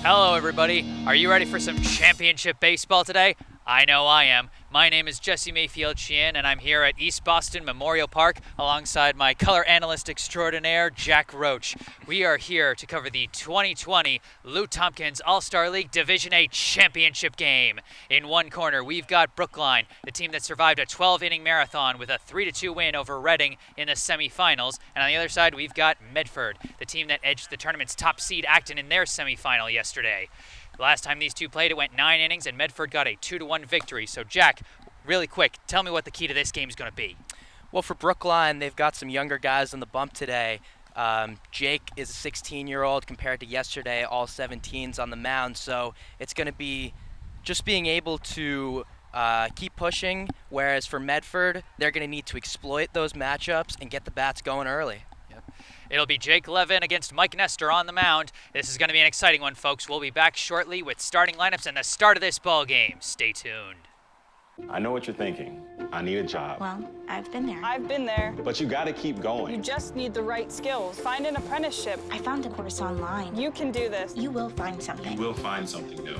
Hello everybody, are you ready for some championship baseball today? I know I am. My name is Jesse Mayfield Sheehan and I'm here at East Boston Memorial Park alongside my color analyst extraordinaire, Jack Roach. We are here to cover the 2020 Lou Tompkins All-Star League Division A Championship game. In one corner, we've got Brookline, the team that survived a 12-inning marathon with a 3-2 win over Reading in the semifinals. And on the other side, we've got Medford, the team that edged the tournament's top seed Acton in their semifinal yesterday. The last time these two played, it went 9 innings, and Medford got a 2-1 victory. So, Jack, really quick, tell me what the key to this game is going to be. Well, for Brookline, they've got some younger guys on the bump today. Jake is a 16-year-old compared to yesterday, all 17s on the mound. So it's going to be just being able to keep pushing, whereas for Medford, they're going to need to exploit those matchups and get the bats going early. It'll be Jake Levin against Mike Nestor on the mound. This is going to be an exciting one, folks. We'll be back shortly with starting lineups and the start of this ball game. Stay tuned. I know what you're thinking. I need a job. Well, I've been there. I've been there. But you gotta keep going. You just need the right skills. Find an apprenticeship. I found a course online. You can do this. You will find something. You will find something new.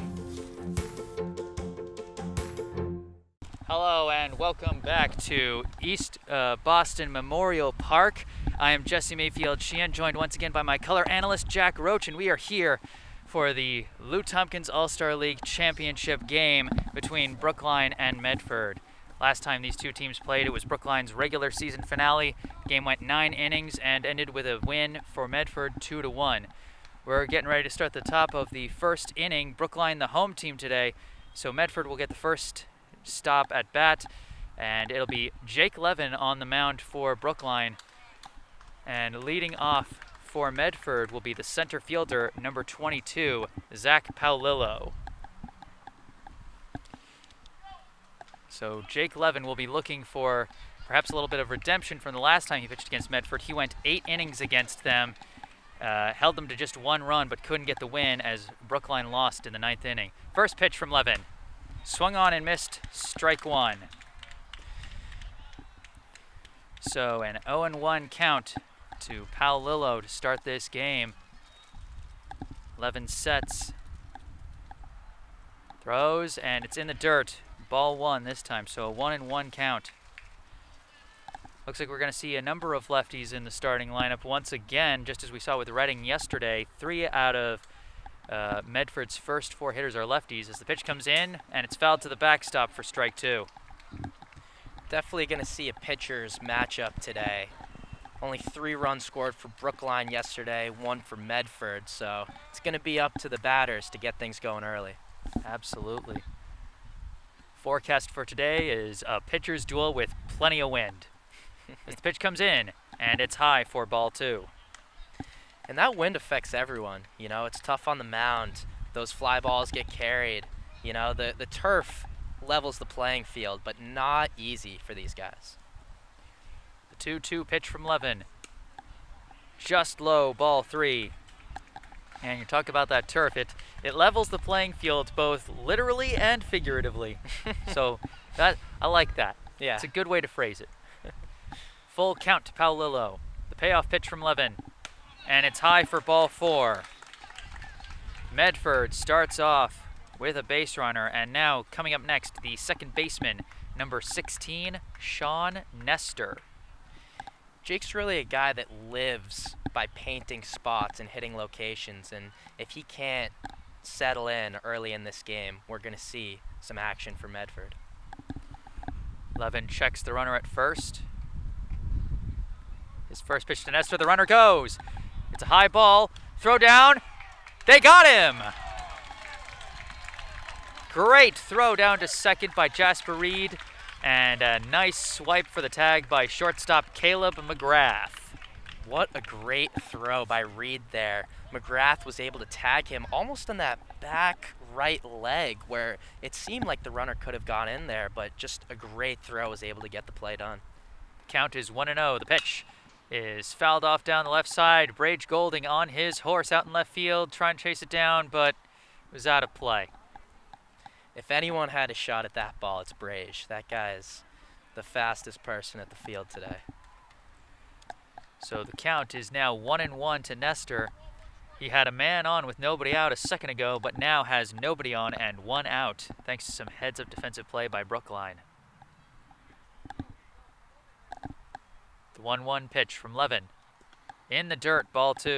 Hello and welcome back to East Boston Memorial Park. I am Jesse Mayfield Sheehan, joined once again by my color analyst Jack Roach, and we are here for the Lou Tompkins All-Star League Championship game between Brookline and Medford. Last time these two teams played, it was Brookline's regular season finale. The game went 9 innings and ended with a win for Medford 2-1. We're getting ready to start the top of the first inning. Brookline, the home team today, so Medford will get the first stop at bat, and it'll be Jake Levin on the mound for Brookline. And leading off for Medford will be the center fielder, number 22, Zach Paolillo. So Jake Levin will be looking for perhaps a little bit of redemption from the last time he pitched against Medford. He went 8 innings against them, held them to just 1 run, but couldn't get the win as Brookline lost in the 9th inning. First pitch from Levin. Swung on and missed, strike 1. So an 0-1 count to Paolillo to start this game. Levin sets, throws, and it's in the dirt. Ball 1 this time, so a 1-1 count. Looks like we're going to see a number of lefties in the starting lineup once again, just as we saw with Reading yesterday. 3 out of Medford's first 4 hitters are lefties as the pitch comes in, and it's fouled to the backstop for strike 2. Definitely going to see a pitcher's matchup today. Only 3 runs scored for Brookline yesterday, 1 for Medford, so it's going to be up to the batters to get things going early. Absolutely. Forecast for today is a pitcher's duel with plenty of wind. As the pitch comes in, and it's high for ball 2. And that wind affects everyone. You know, it's tough on the mound. Those fly balls get carried. You know, the turf levels the playing field, but not easy for these guys. The 2-2 pitch from Levin. Just low, ball 3. And you talk about that turf, it levels the playing field both literally and figuratively. So I like that. Yeah. It's a good way to phrase it. Full count to Paolillo. The payoff pitch from Levin. And it's high for ball 4. Medford starts off with a base runner, and now coming up next, the second baseman, number 16, Sean Nestor. Jake's really a guy that lives by painting spots and hitting locations, and if he can't settle in early in this game, we're going to see some action for Medford. Levin checks the runner at first. His first pitch to Nestor, the runner goes. It's a high ball, throw down, they got him! Great throw down to second by Jasper Reed, and a nice swipe for the tag by shortstop Caleb McGrath. What a great throw by Reed there. McGrath was able to tag him almost on that back right leg where it seemed like the runner could have gone in there, but just a great throw was able to get the play done. The count is 1-0. The pitch is fouled off down the left side. Brage Golding on his horse out in left field, trying to chase it down, but it was out of play. If anyone had a shot at that ball, it's Brage. That guy is the fastest person at the field today. So the count is now 1-1 to Nestor. He had a man on with nobody out a second ago, but now has nobody on and 1 out, thanks to some heads-up defensive play by Brookline. The 1-1 pitch from Levin. In the dirt, ball 2.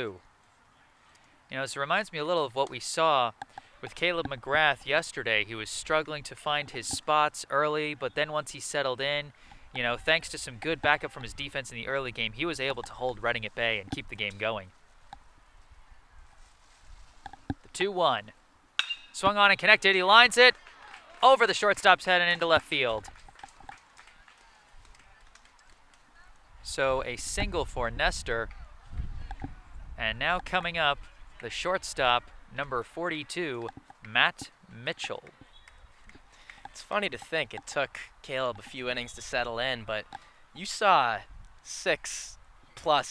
You know, this reminds me a little of what we saw with Caleb McGrath yesterday. He was struggling to find his spots early, but then once he settled in, you know, thanks to some good backup from his defense in the early game, he was able to hold Reading at bay and keep the game going. The 2-1. Swung on and connected. He lines it over the shortstop's head and into left field. So a single for Nestor. And now coming up, the shortstop, number 42, Matt Mitchell. It's funny to think it took Caleb a few innings to settle in, but you saw 6+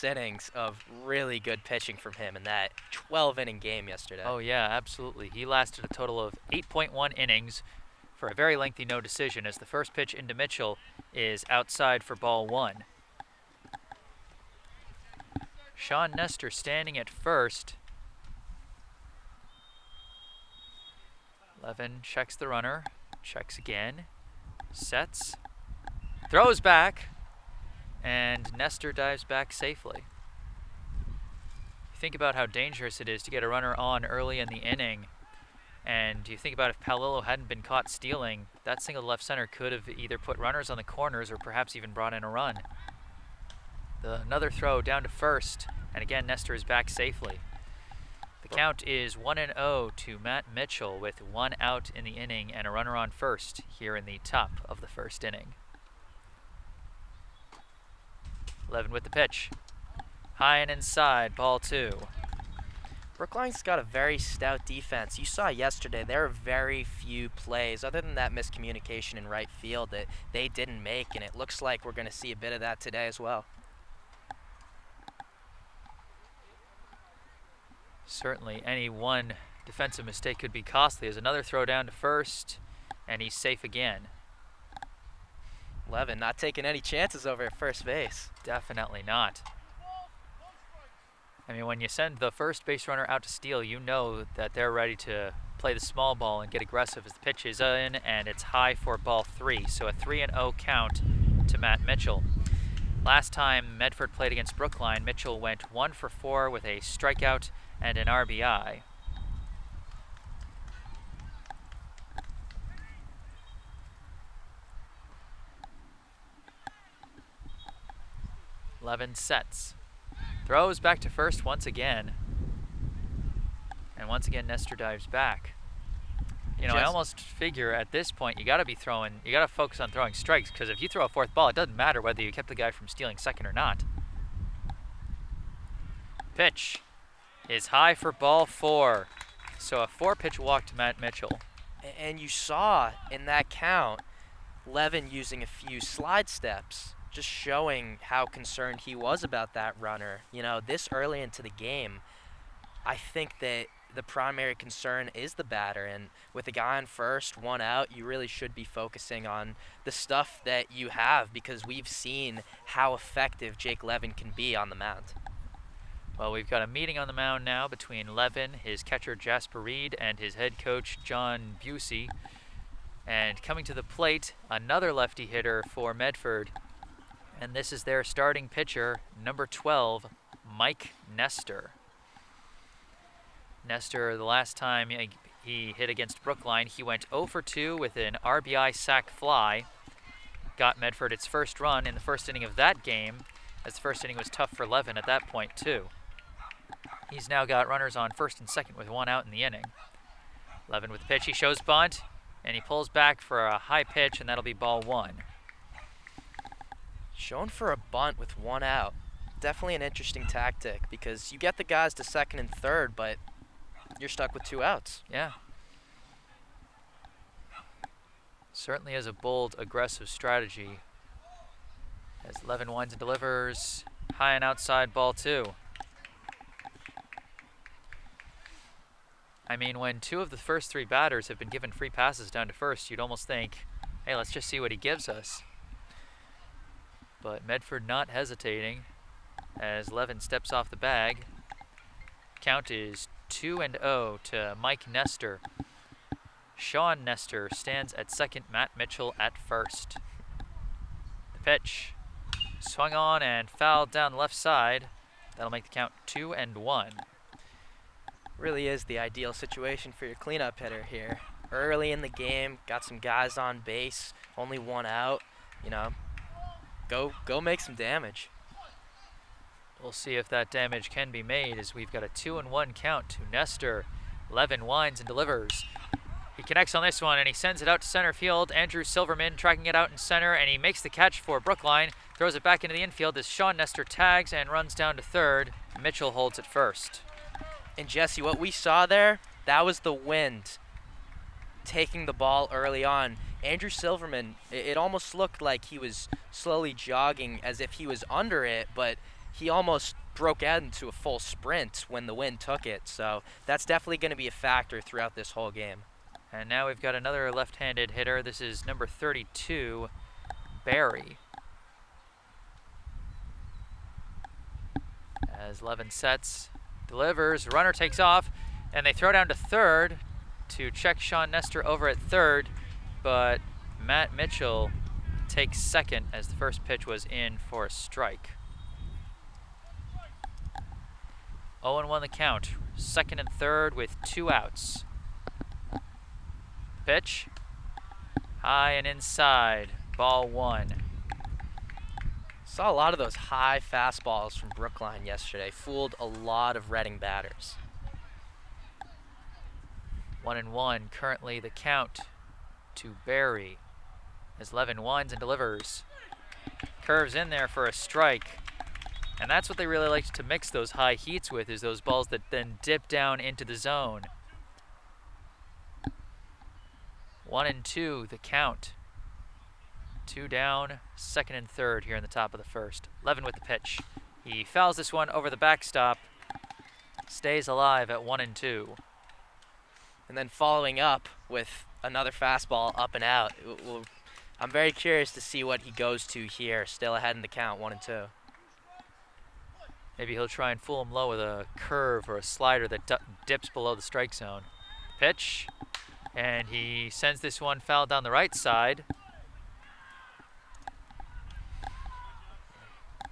innings of really good pitching from him in that 12-inning game yesterday. Oh yeah, absolutely. He lasted a total of 8.1 innings for a very lengthy no decision, as the first pitch into Mitchell is outside for ball 1. Sean Nestor standing at first. Levin checks the runner, checks again, sets, throws back, and Nestor dives back safely. Think about how dangerous it is to get a runner on early in the inning, and you think about if Palillo hadn't been caught stealing, that single left center could have either put runners on the corners or perhaps even brought in a run. Another throw down to first, and again Nestor is back safely. The count is 1-0 to Matt Mitchell with 1 out in the inning and a runner on first here in the top of the first inning. Levin with the pitch. High and inside, ball 2. Brookline's got a very stout defense. You saw yesterday there are very few plays, other than that miscommunication in right field, that they didn't make, and it looks like we're going to see a bit of that today as well. Certainly any one defensive mistake could be costly. There's another throw down to first, and he's safe again. Levin not taking any chances over at first base. Definitely not. I mean, when you send the first base runner out to steal, you know that they're ready to play the small ball and get aggressive as the pitch is in, and it's high for ball 3. So a 3-0 count to Matt Mitchell. Last time Medford played against Brookline, Mitchell went 1 for 4 with a strikeout and an RBI. Levin sets. Throws back to first once again. And once again Nestor dives back. You know, I almost figure at this point you gotta focus on throwing strikes, because if you throw a 4th ball, it doesn't matter whether you kept the guy from stealing second or not. Pitch is high for ball 4. So a 4-pitch walk to Matt Mitchell. And you saw in that count, Levin using a few slide steps, just showing how concerned he was about that runner. You know, this early into the game, I think that the primary concern is the batter, and with a guy on first, 1 out, you really should be focusing on the stuff that you have, because we've seen how effective Jake Levin can be on the mound. Well, we've got a meeting on the mound now between Levin, his catcher Jasper Reed, and his head coach John Busey. And coming to the plate, another lefty hitter for Medford. And this is their starting pitcher, number 12, Mike Nestor. Nestor, the last time he hit against Brookline, he went 0 for 2 with an RBI sac fly. Got Medford its first run in the first inning of that game, as the first inning was tough for Levin at that point too. He's now got runners on first and second with 1 out in the inning. Levin with the pitch, he shows bunt, and he pulls back for a high pitch, and that'll be ball 1. Shown for a bunt with 1 out. Definitely an interesting tactic, because you get the guys to second and third, but you're stuck with 2 outs. Yeah. Certainly is a bold, aggressive strategy. As Levin winds and delivers, high and outside, ball 2. I mean, when 2 of the first 3 batters have been given free passes down to first, you'd almost think, hey, let's just see what he gives us. But Medford not hesitating as Levin steps off the bag. Count is 2-0 to Mike Nestor. Sean Nestor stands at second, Matt Mitchell at first. The pitch swung on and fouled down the left side. That'll make the count 2-1. Really is the ideal situation for your cleanup hitter here. Early in the game, got some guys on base, only one out. You know, go make some damage. We'll see if that damage can be made as we've got a 2-1 count to Nestor. Levin winds and delivers. He connects on this one and he sends it out to center field. Andrew Silverman tracking it out in center, and he makes the catch for Brookline. Throws it back into the infield as Sean Nestor tags and runs down to third. Mitchell holds it first. And Jesse, what we saw there, that was the wind taking the ball early on. Andrew Silverman, it almost looked like he was slowly jogging as if he was under it, but he almost broke out into a full sprint when the wind took it. So that's definitely going to be a factor throughout this whole game. And now we've got another left-handed hitter. This is number 32, Barry. As Levin sets, delivers, runner takes off, and they throw down to third to check Sean Nestor over at third, but Matt Mitchell takes second as the first pitch was in for a strike. 0-1 the count, second and third with 2 outs. Pitch, high and inside, ball 1. Saw a lot of those high fastballs from Brookline yesterday. Fooled a lot of Reading batters. 1-1, currently the count to Barry as Levin winds and delivers. Curves in there for a strike. And that's what they really like to mix those high heats with, is those balls that then dip down into the zone. 1-2, the count. 2 down, second and third here in the top of the first. Levin with the pitch. He fouls this one over the backstop. Stays alive at 1-2. And then following up with another fastball up and out. I'm very curious to see what he goes to here. Still ahead in the count, 1-2. Maybe he'll try and fool him low with a curve or a slider that dips below the strike zone. Pitch, and he sends this one foul down the right side.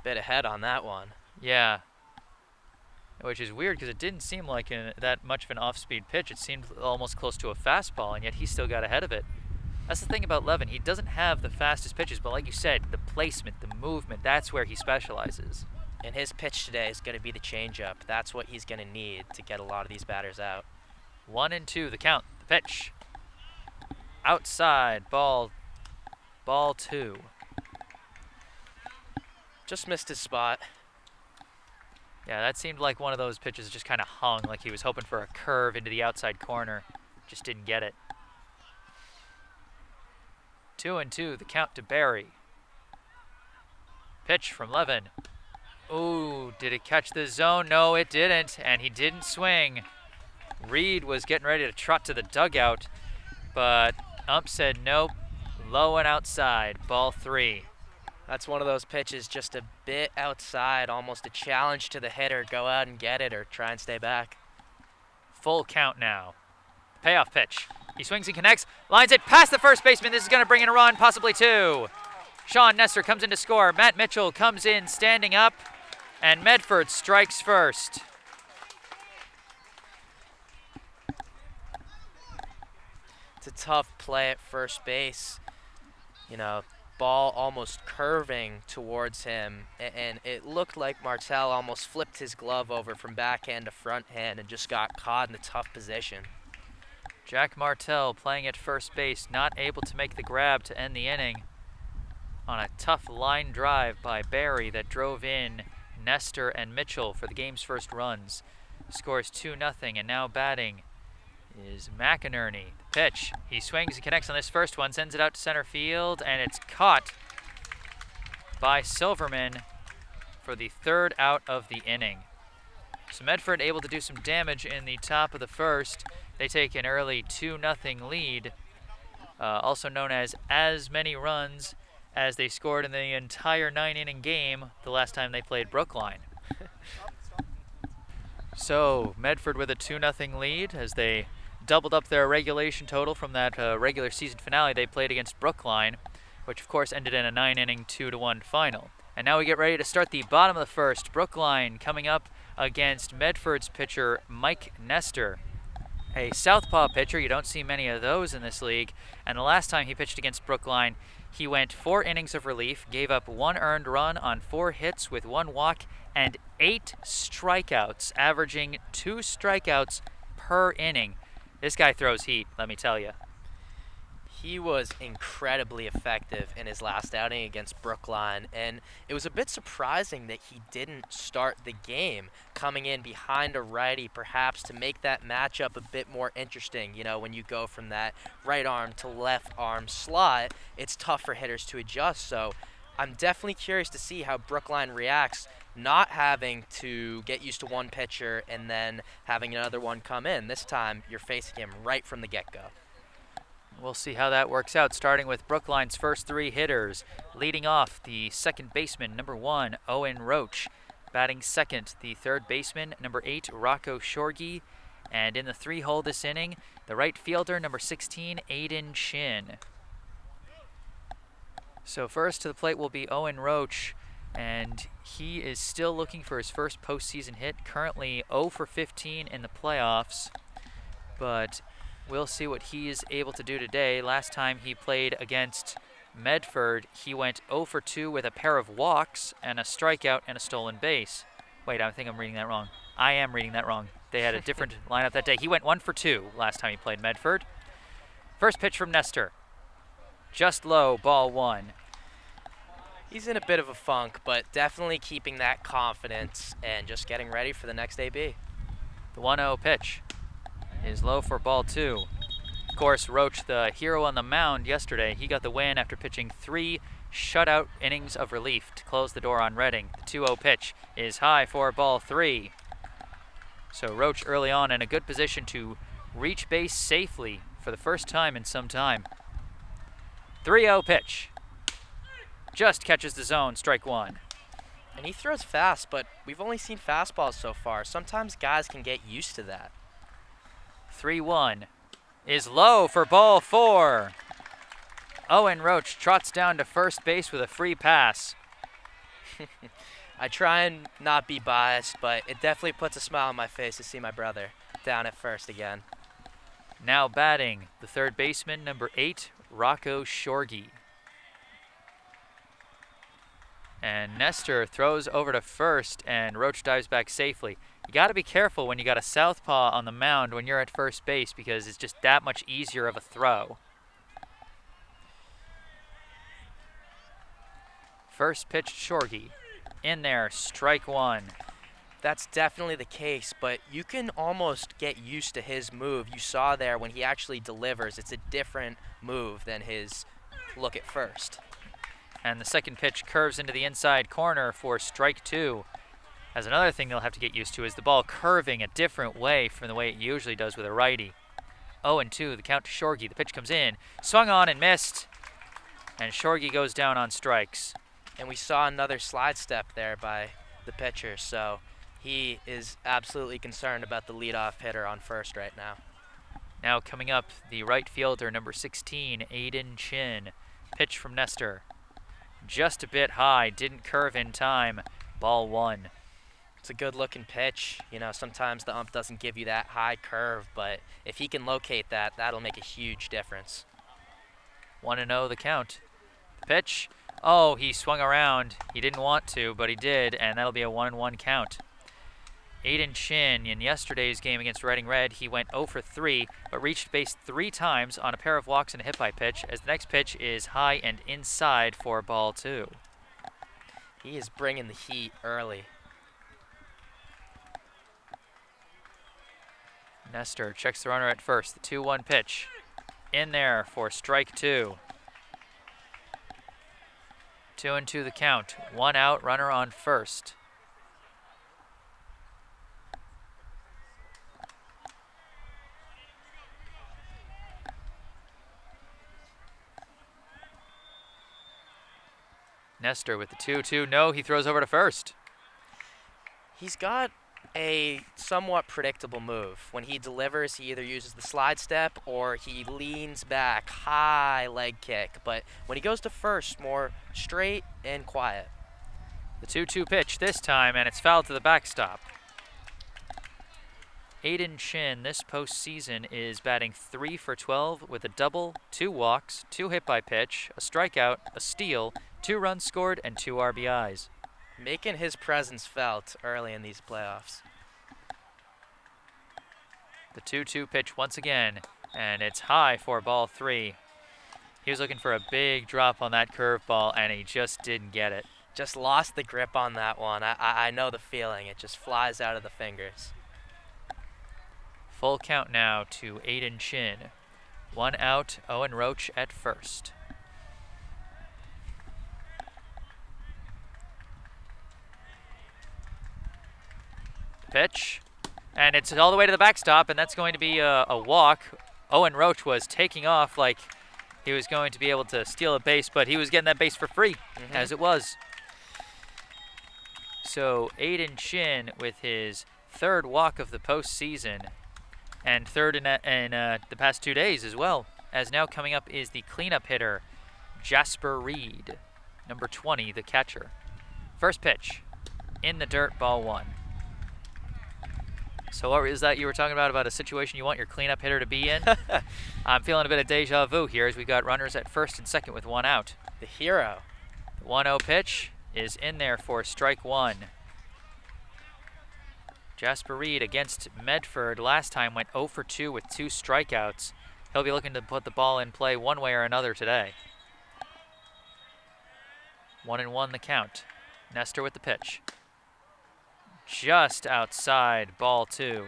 Bit ahead on that one. Yeah. Which is weird because it didn't seem like that much of an off-speed pitch. It seemed almost close to a fastball, and yet he still got ahead of it. That's the thing about Levin. He doesn't have the fastest pitches, but like you said, the placement, the movement, that's where he specializes. And his pitch today is going to be the changeup. That's what he's going to need to get a lot of these batters out. 1-2, the count, the pitch. Outside, ball 2. Just missed his spot. Yeah, that seemed like one of those pitches just kind of hung, like he was hoping for a curve into the outside corner. Just didn't get it. 2-2, the count to Barry. Pitch from Levin. Ooh, did it catch the zone? No, it didn't, and he didn't swing. Reed was getting ready to trot to the dugout, but ump said nope, low and outside, ball 3. That's one of those pitches just a bit outside, almost a challenge to the hitter. Go out and get it or try and stay back. Full count now. Payoff pitch. He swings and connects, lines it past the first baseman. This is going to bring in a run, possibly 2. Sean Nestor comes in to score. Matt Mitchell comes in standing up, and Medford strikes first. It's a tough play at first base. You know, ball almost curving towards him, and it looked like Martell almost flipped his glove over from backhand to front hand and just got caught in a tough position. Jack Martell playing at first base, not able to make the grab to end the inning on a tough line drive by Barry that drove in Nestor and Mitchell for the game's first runs. Scores 2-0, and now batting is McInerney. The pitch, he swings and connects on this first one, sends it out to center field, and it's caught by Silverman for the 3rd out of the inning. So Medford able to do some damage in the top of the first. They take an early 2-0 lead, also known as many runs as they scored in the entire 9-inning game the last time they played Brookline. So Medford with a 2-0 lead as they doubled up their regulation total from that regular season finale they played against Brookline, which of course ended in a 9-inning 2-1 final. And now we get ready to start the bottom of the first. Brookline coming up against Medford's pitcher Mike Nestor, a southpaw pitcher. You don't see many of those in this league. And the last time he pitched against Brookline, he went 4 innings of relief, gave up 1 earned run on 4 hits with 1 walk and 8 strikeouts, averaging 2 strikeouts per inning. This guy throws heat, let me tell you. He was incredibly effective in his last outing against Brookline, and it was a bit surprising that he didn't start the game, coming in behind a righty perhaps to make that matchup a bit more interesting. You know, when you go from that right arm to left arm slot, it's tough for hitters to adjust. So I'm definitely curious to see how Brookline reacts, not having to get used to one pitcher and then having another one come in. This time you're facing him right from the get-go. We'll see how that works out, starting with Brookline's first 3 hitters. Leading off, the second baseman, number 1, Owen Roach. Batting second, the third baseman, number 8, Rocco Shorgy. And in the 3-hole this inning, the right fielder, number 16, Aiden Chin. So first to the plate will be Owen Roach, and he is still looking for his first postseason hit, currently 0 for 15 in the playoffs, but we'll see what he is able to do today. Last time he played against Medford, he went 0 for 2 with a pair of walks and a strikeout and a stolen base. Wait, I think I'm reading that wrong. I am reading that wrong. They had a different lineup that day. He went 1 for 2 last time he played Medford. First pitch from Nestor. Just low, ball 1. He's in a bit of a funk, but definitely keeping that confidence and just getting ready for the next AB. The 1-0 pitch is low for ball 2. Of course, Roach, the hero on the mound yesterday, he got the win after pitching 3 shutout innings of relief to close the door on Reading. The 2-0 pitch is high for ball 3. So Roach early on in a good position to reach base safely for the first time in some time. 3-0 pitch. Just catches the zone, strike 1. And he throws fast, but we've only seen fastballs so far. Sometimes guys can get used to that. 3-1 is low for ball 4. Owen Roach trots down to first base with a free pass. I try and not be biased, but it definitely puts a smile on my face to see my brother down at first again. Now batting, the third baseman, number 8, Rocco Shorgy. And Nestor throws over to first, and Roach dives back safely. You got to be careful when you got a southpaw on the mound when you're at first base, because it's just that much easier of a throw. First pitch, Shorgy. In there, strike 1. That's definitely the case, but you can almost get used to his move. You saw there when he actually delivers, it's a different move than his look at first. And the second pitch curves into the inside corner for strike 2. As another thing they'll have to get used to is the ball curving a different way from the way it usually does with a righty. 0-2, the count to Shorgy. The pitch comes in, swung on and missed. And Shorgy goes down on strikes. And we saw another slide step there by the pitcher, so he is absolutely concerned about the leadoff hitter on first right now. Now coming up, the right fielder, number 16, Aiden Chin. Pitch from Nestor. Just a bit high, didn't curve in time. Ball 1. It's a good looking pitch. You know, sometimes the ump doesn't give you that high curve, but if he can locate that, that'll make a huge difference. 1-0 the count. The pitch. Oh, he swung around. He didn't want to, but he did, and that'll be a 1-1 count. Aiden Chin, in yesterday's game against Reading Red, he went 0 for 3, but reached base 3 times on a pair of walks and a hit by pitch, as the next pitch is high and inside for ball 2. He is bringing the heat early. Nestor checks the runner at first. The 2-1 pitch. In there for strike 2. 2-2 the count. 1 out, runner on first. Nestor with the 2-2. No, he throws over to first. He's got a somewhat predictable move. When he delivers, he either uses the slide step or he leans back, high leg kick. But when he goes to first, more straight and quiet. The 2-2 pitch this time, and it's fouled to the backstop. Aiden Chin this postseason is batting 3 for 12 with a double, 2 walks, 2 hit by pitch, a strikeout, a steal, 2 runs scored, and 2 RBIs. Making his presence felt early in these playoffs. The 2-2 pitch once again, and it's high for ball 3. He was looking for a big drop on that curveball, and he just didn't get it. Just lost the grip on that one. I know the feeling. It just flies out of the fingers. Full count now to Aiden Chin. 1 out, Owen Roach at first. Pitch, and it's all the way to the backstop, and that's going to be a walk. Owen Roach was taking off like he was going to be able to steal a base, but he was getting that base for free, as it was. So Aiden Chin with his 3rd walk of the postseason, and 3rd in the past 2 days as well, as now coming up is the cleanup hitter, Jasper Reed, number 20, the catcher. First pitch, in the dirt, ball 1. So what is that you were talking about a situation you want your cleanup hitter to be in? I'm feeling a bit of deja vu here as we got runners at first and second with 1 out. The hero. The 1-0 pitch is in there for strike 1. Jasper Reed against Medford last time went 0 for 2 with 2 strikeouts. He'll be looking to put the ball in play one way or another today. 1-1 the count. Nestor with the pitch. Just outside, ball 2.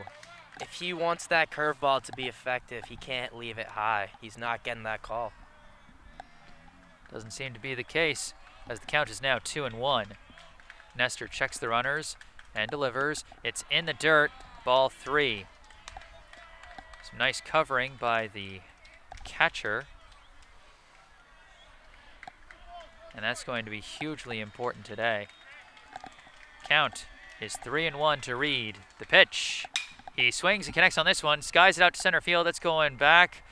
If he wants that curveball to be effective, he can't leave it high. He's not getting that call. Doesn't seem to be the case, as the count is now 2-1. Nestor checks the runners and delivers. It's in the dirt, ball 3. Some nice covering by the catcher. And that's going to be hugely important today. Count is 3-1 to Reed. The pitch. He swings and connects on this one. Skies it out to center field. It's going back.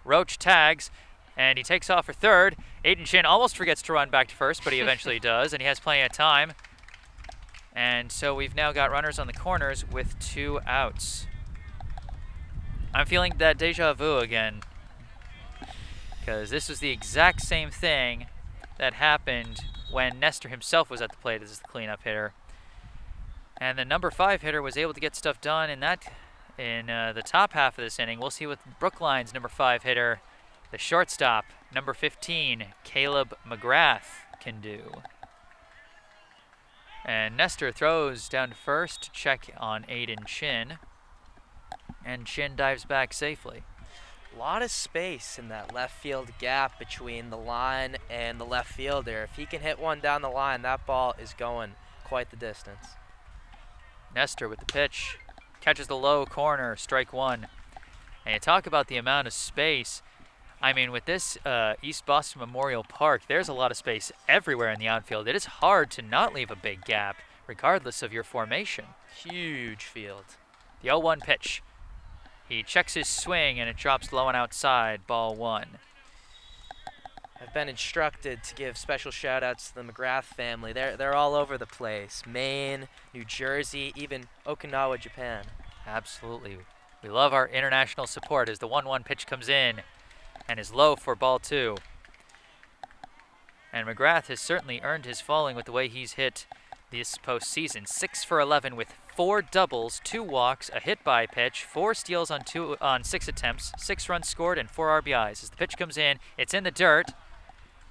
Roach tags, and he takes off for third. Aiden Chin almost forgets to run back to first, but he eventually does, and he has plenty of time. And so we've now got runners on the corners with 2 outs. I'm feeling that deja vu again, because this was the exact same thing that happened when Nestor himself was at the plate as the cleanup hitter. And the number 5 hitter was able to get stuff done in the top half of this inning. We'll see what Brookline's number 5 hitter, the shortstop, number 15, Caleb McGrath, can do. And Nestor throws down to first to check on Aiden Chin. And Chin dives back safely. A lot of space in that left field gap between the line and the left fielder. If he can hit one down the line, that ball is going quite the distance. Nestor with the pitch, catches the low corner, strike 1. And you talk about the amount of space. I mean, with this East Boston Memorial Park, there's a lot of space everywhere in the outfield. It is hard to not leave a big gap, regardless of your formation. Huge field. The 0-1 pitch. He checks his swing, and it drops low and outside, ball 1. I've been instructed to give special shout-outs to the McGrath family. They're all over the place. Maine, New Jersey, even Okinawa, Japan. Absolutely. We love our international support as the 1-1 pitch comes in and is low for ball 2. And McGrath has certainly earned his following with the way he's hit this postseason. 6 for 11 with 4 doubles, 2 walks, a hit by pitch, 4 steals on 6 attempts, 6 runs scored, and 4 RBIs. As the pitch comes in, it's in the dirt,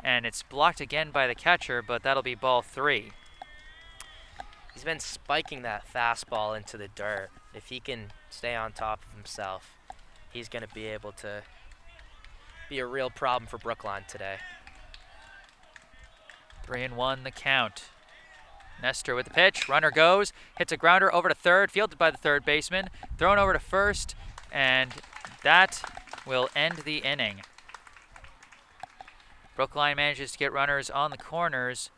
and it's blocked again by the catcher, but that'll be ball 3. He's been spiking that fastball into the dirt. If he can stay on top of himself, he's going to be able to be a real problem for Brookline today. 3-1 the count. Nestor with the pitch, runner goes, hits a grounder over to third, fielded by the third baseman, thrown over to first, and that will end the inning. Brookline manages to get runners on the corners,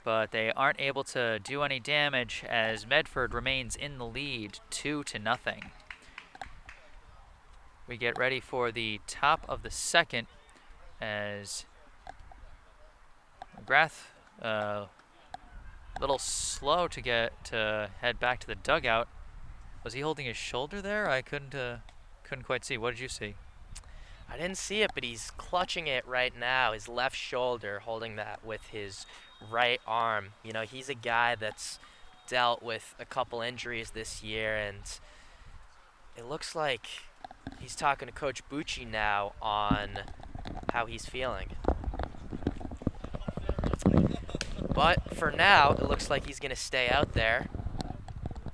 but they aren't able to do any damage as Medford remains in the lead 2-0. We get ready for the top of the second as McGrath a little slow to head back to the dugout. Was he holding his shoulder there? I couldn't quite see. What did you see? I didn't see it, but he's clutching it right now, his left shoulder, holding that with his right arm. You know, he's a guy that's dealt with a couple injuries this year, and it looks like he's talking to Coach Bucci now on how he's feeling. But for now, it looks like he's going to stay out there.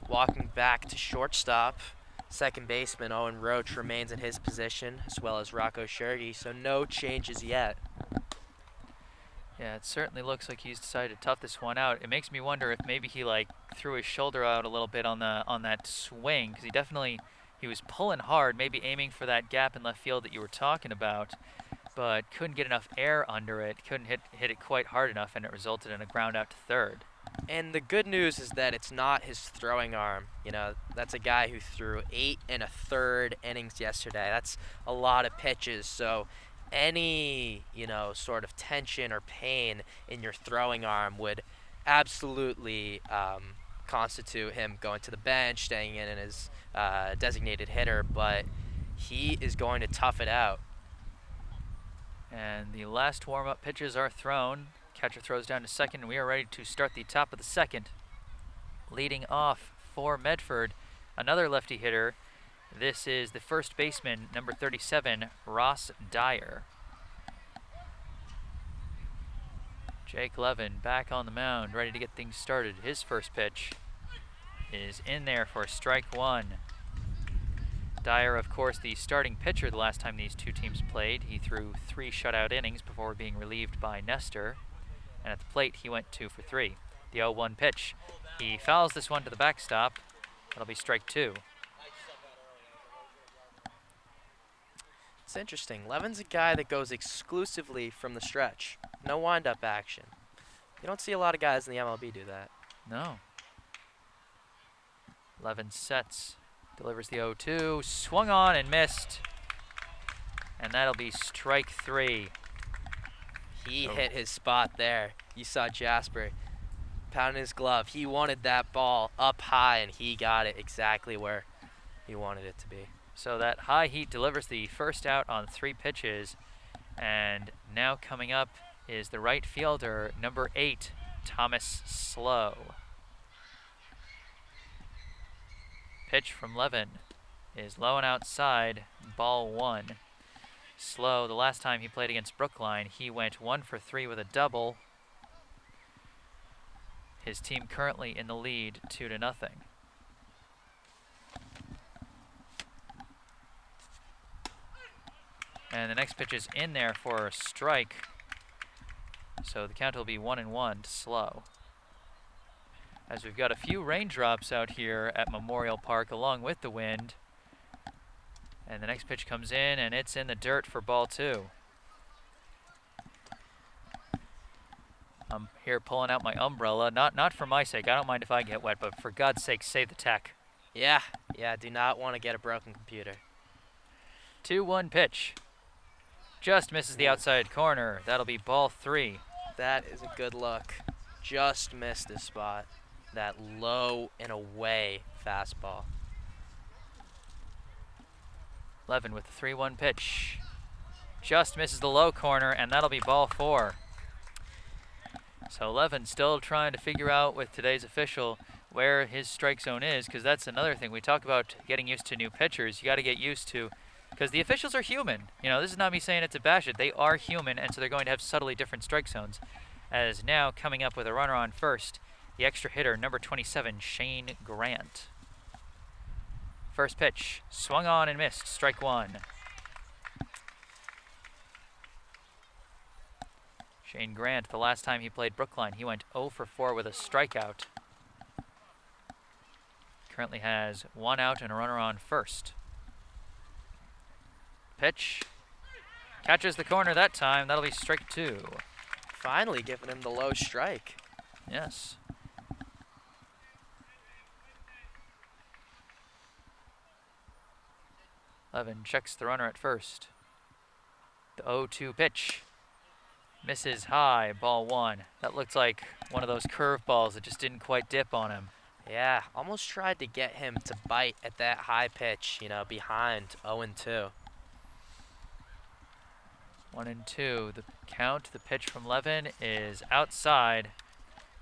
Walking back to shortstop, second baseman Owen Roach remains in his position, as well as Rocco Shergi, so no changes yet. Yeah, it certainly looks like he's decided to tough this one out. It makes me wonder if maybe he like threw his shoulder out a little bit on that swing, because he was pulling hard, maybe aiming for that gap in left field that you were talking about, but couldn't get enough air under it, couldn't hit it quite hard enough, and it resulted in a ground out to third. And the good news is that it's not his throwing arm. You know, that's a guy who threw 8 1/3 innings yesterday. That's a lot of pitches. So any, you know, sort of tension or pain in your throwing arm would absolutely constitute him going to the bench, staying in his designated hitter. But he is going to tough it out. And the last warm-up pitches are thrown. Catcher throws down to second, and we are ready to start the top of the second. Leading off for Medford, another lefty hitter. This is the first baseman, number 37, Ross Dyer. Jake Levin back on the mound, ready to get things started. His first pitch is in there for strike one. Dyer, of course, the starting pitcher the last time these two teams played. He threw 3 shutout innings before being relieved by Nestor. And at the plate, he went 2 for 3. The 0-1 pitch. He fouls this one to the backstop. That'll be strike 2. It's interesting. Levin's a guy that goes exclusively from the stretch. No wind-up action. You don't see a lot of guys in the MLB do that. No. Levin sets, delivers the 0-2, swung on and missed. And that'll be strike 3. He hit his spot there. You saw Jasper pounding his glove. He wanted that ball up high, and he got it exactly where he wanted it to be. So that high heat delivers the first out on 3 pitches. And now coming up is the right fielder, number 8, Thomas Slow. Pitch from Levin is low and outside, ball 1. Slow, the last time he played against Brookline, he went 1 for 3 with a double. His team currently in the lead 2-0. And the next pitch is in there for a strike. So the count will be 1-1 to Slow. As we've got a few raindrops out here at Memorial Park along with the wind. And the next pitch comes in, and it's in the dirt for ball 2. I'm here pulling out my umbrella, not for my sake. I don't mind if I get wet, but for God's sake, save the tech. Yeah, do not want to get a broken computer. 2-1 pitch. Just misses the outside corner. That'll be ball 3. That is a good look. Just missed this spot. That low and away fastball. Levin with the 3-1 pitch. Just misses the low corner, and that'll be ball 4. So Levin still trying to figure out with today's official where his strike zone is, because that's another thing. We talk about getting used to new pitchers. You got to get used to, because the officials are human. You know, this is not me saying it to bash it. They are human, and so they're going to have subtly different strike zones. As now coming up with a runner on first, the extra hitter, number 27, Shane Grant. First pitch, swung on and missed, strike 1. Shane Grant, the last time he played Brookline, he went 0 for 4 with a strikeout. Currently has 1 out and a runner on first. Pitch, catches the corner that time, that'll be strike 2. Finally giving him the low strike. Yes. Levin checks the runner at first. The 0-2 pitch. Misses high, ball 1. That looked like one of those curve balls that just didn't quite dip on him. Yeah, almost tried to get him to bite at that high pitch, behind 0-2. 1-2. The count, the pitch from Levin is outside,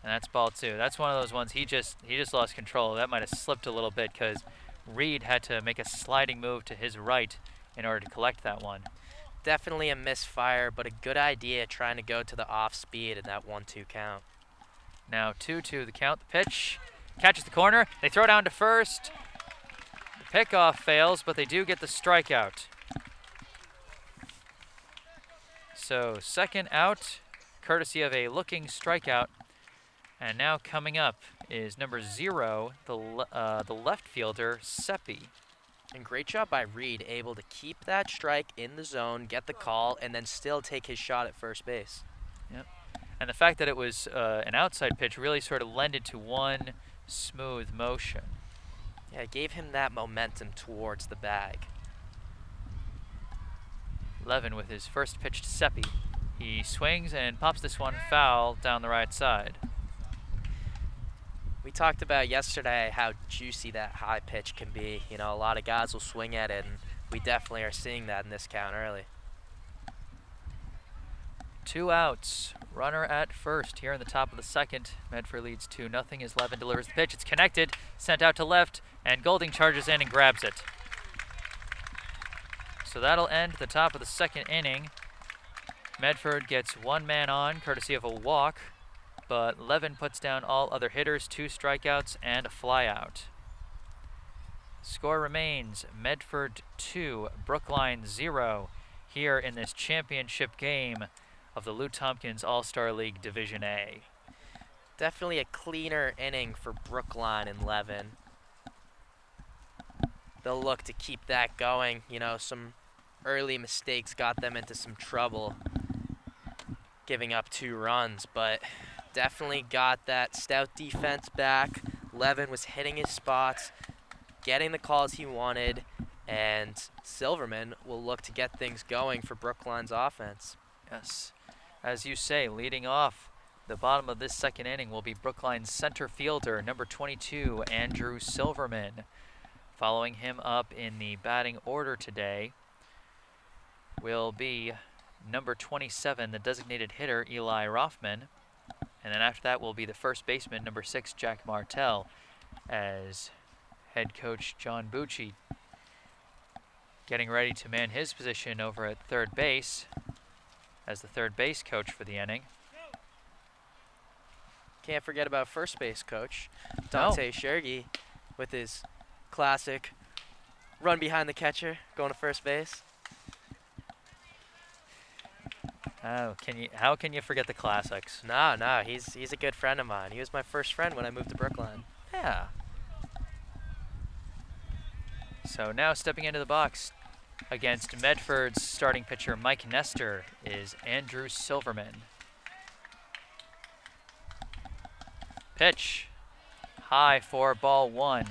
and that's ball 2. That's one of those ones he just lost control. That might have slipped a little bit because Reed had to make a sliding move to his right in order to collect that one. Definitely a misfire, but a good idea trying to go to the off speed in that 1-2 count. Now 2-2 the count, the pitch. Catches the corner. They throw down to first. The pickoff fails, but they do get the strikeout. So second out, courtesy of a looking strikeout. And now coming up is number 0, the left fielder, Seppi. And great job by Reed, able to keep that strike in the zone, get the call, and then still take his shot at first base. Yep. And the fact that it was an outside pitch really sort of lended to one smooth motion. Yeah, it gave him that momentum towards the bag. Levin with his first pitch to Seppi. He swings and pops this one foul down the right side. We talked about yesterday how juicy that high pitch can be. A lot of guys will swing at it, and we definitely are seeing that in this count early. 2 outs. Runner at first here in the top of the second. Medford leads 2-0 as Levin delivers the pitch. It's connected, sent out to left, and Golding charges in and grabs it. So that'll end the top of the second inning. Medford gets one man on, courtesy of a walk, but Levin puts down all other hitters, 2 strikeouts and a flyout. Score remains Medford 2, Brookline 0 here in this championship game of the Lou Tompkins All-Star League Division A. Definitely a cleaner inning for Brookline and Levin. They'll look to keep that going. Some early mistakes got them into some trouble, giving up 2 runs, but definitely got that stout defense back. Levin was hitting his spots, getting the calls he wanted, and Silverman will look to get things going for Brookline's offense. Yes. As you say, leading off the bottom of this second inning will be Brookline's center fielder, number 22, Andrew Silverman. Following him up in the batting order today will be number 27, the designated hitter, Eli Rothman. And then after that will be the first baseman, number 6, Jack Martell, as head coach John Bucci getting ready to man his position over at third base as the third base coach for the inning. Can't forget about first base coach Dante Shergi with his classic run behind the catcher, going to first base. Oh, how can you forget the classics? No, he's a good friend of mine. He was my first friend when I moved to Brookline. Yeah. So now stepping into the box against Medford's starting pitcher Mike Nestor is Andrew Silverman. Pitch. High for ball 1.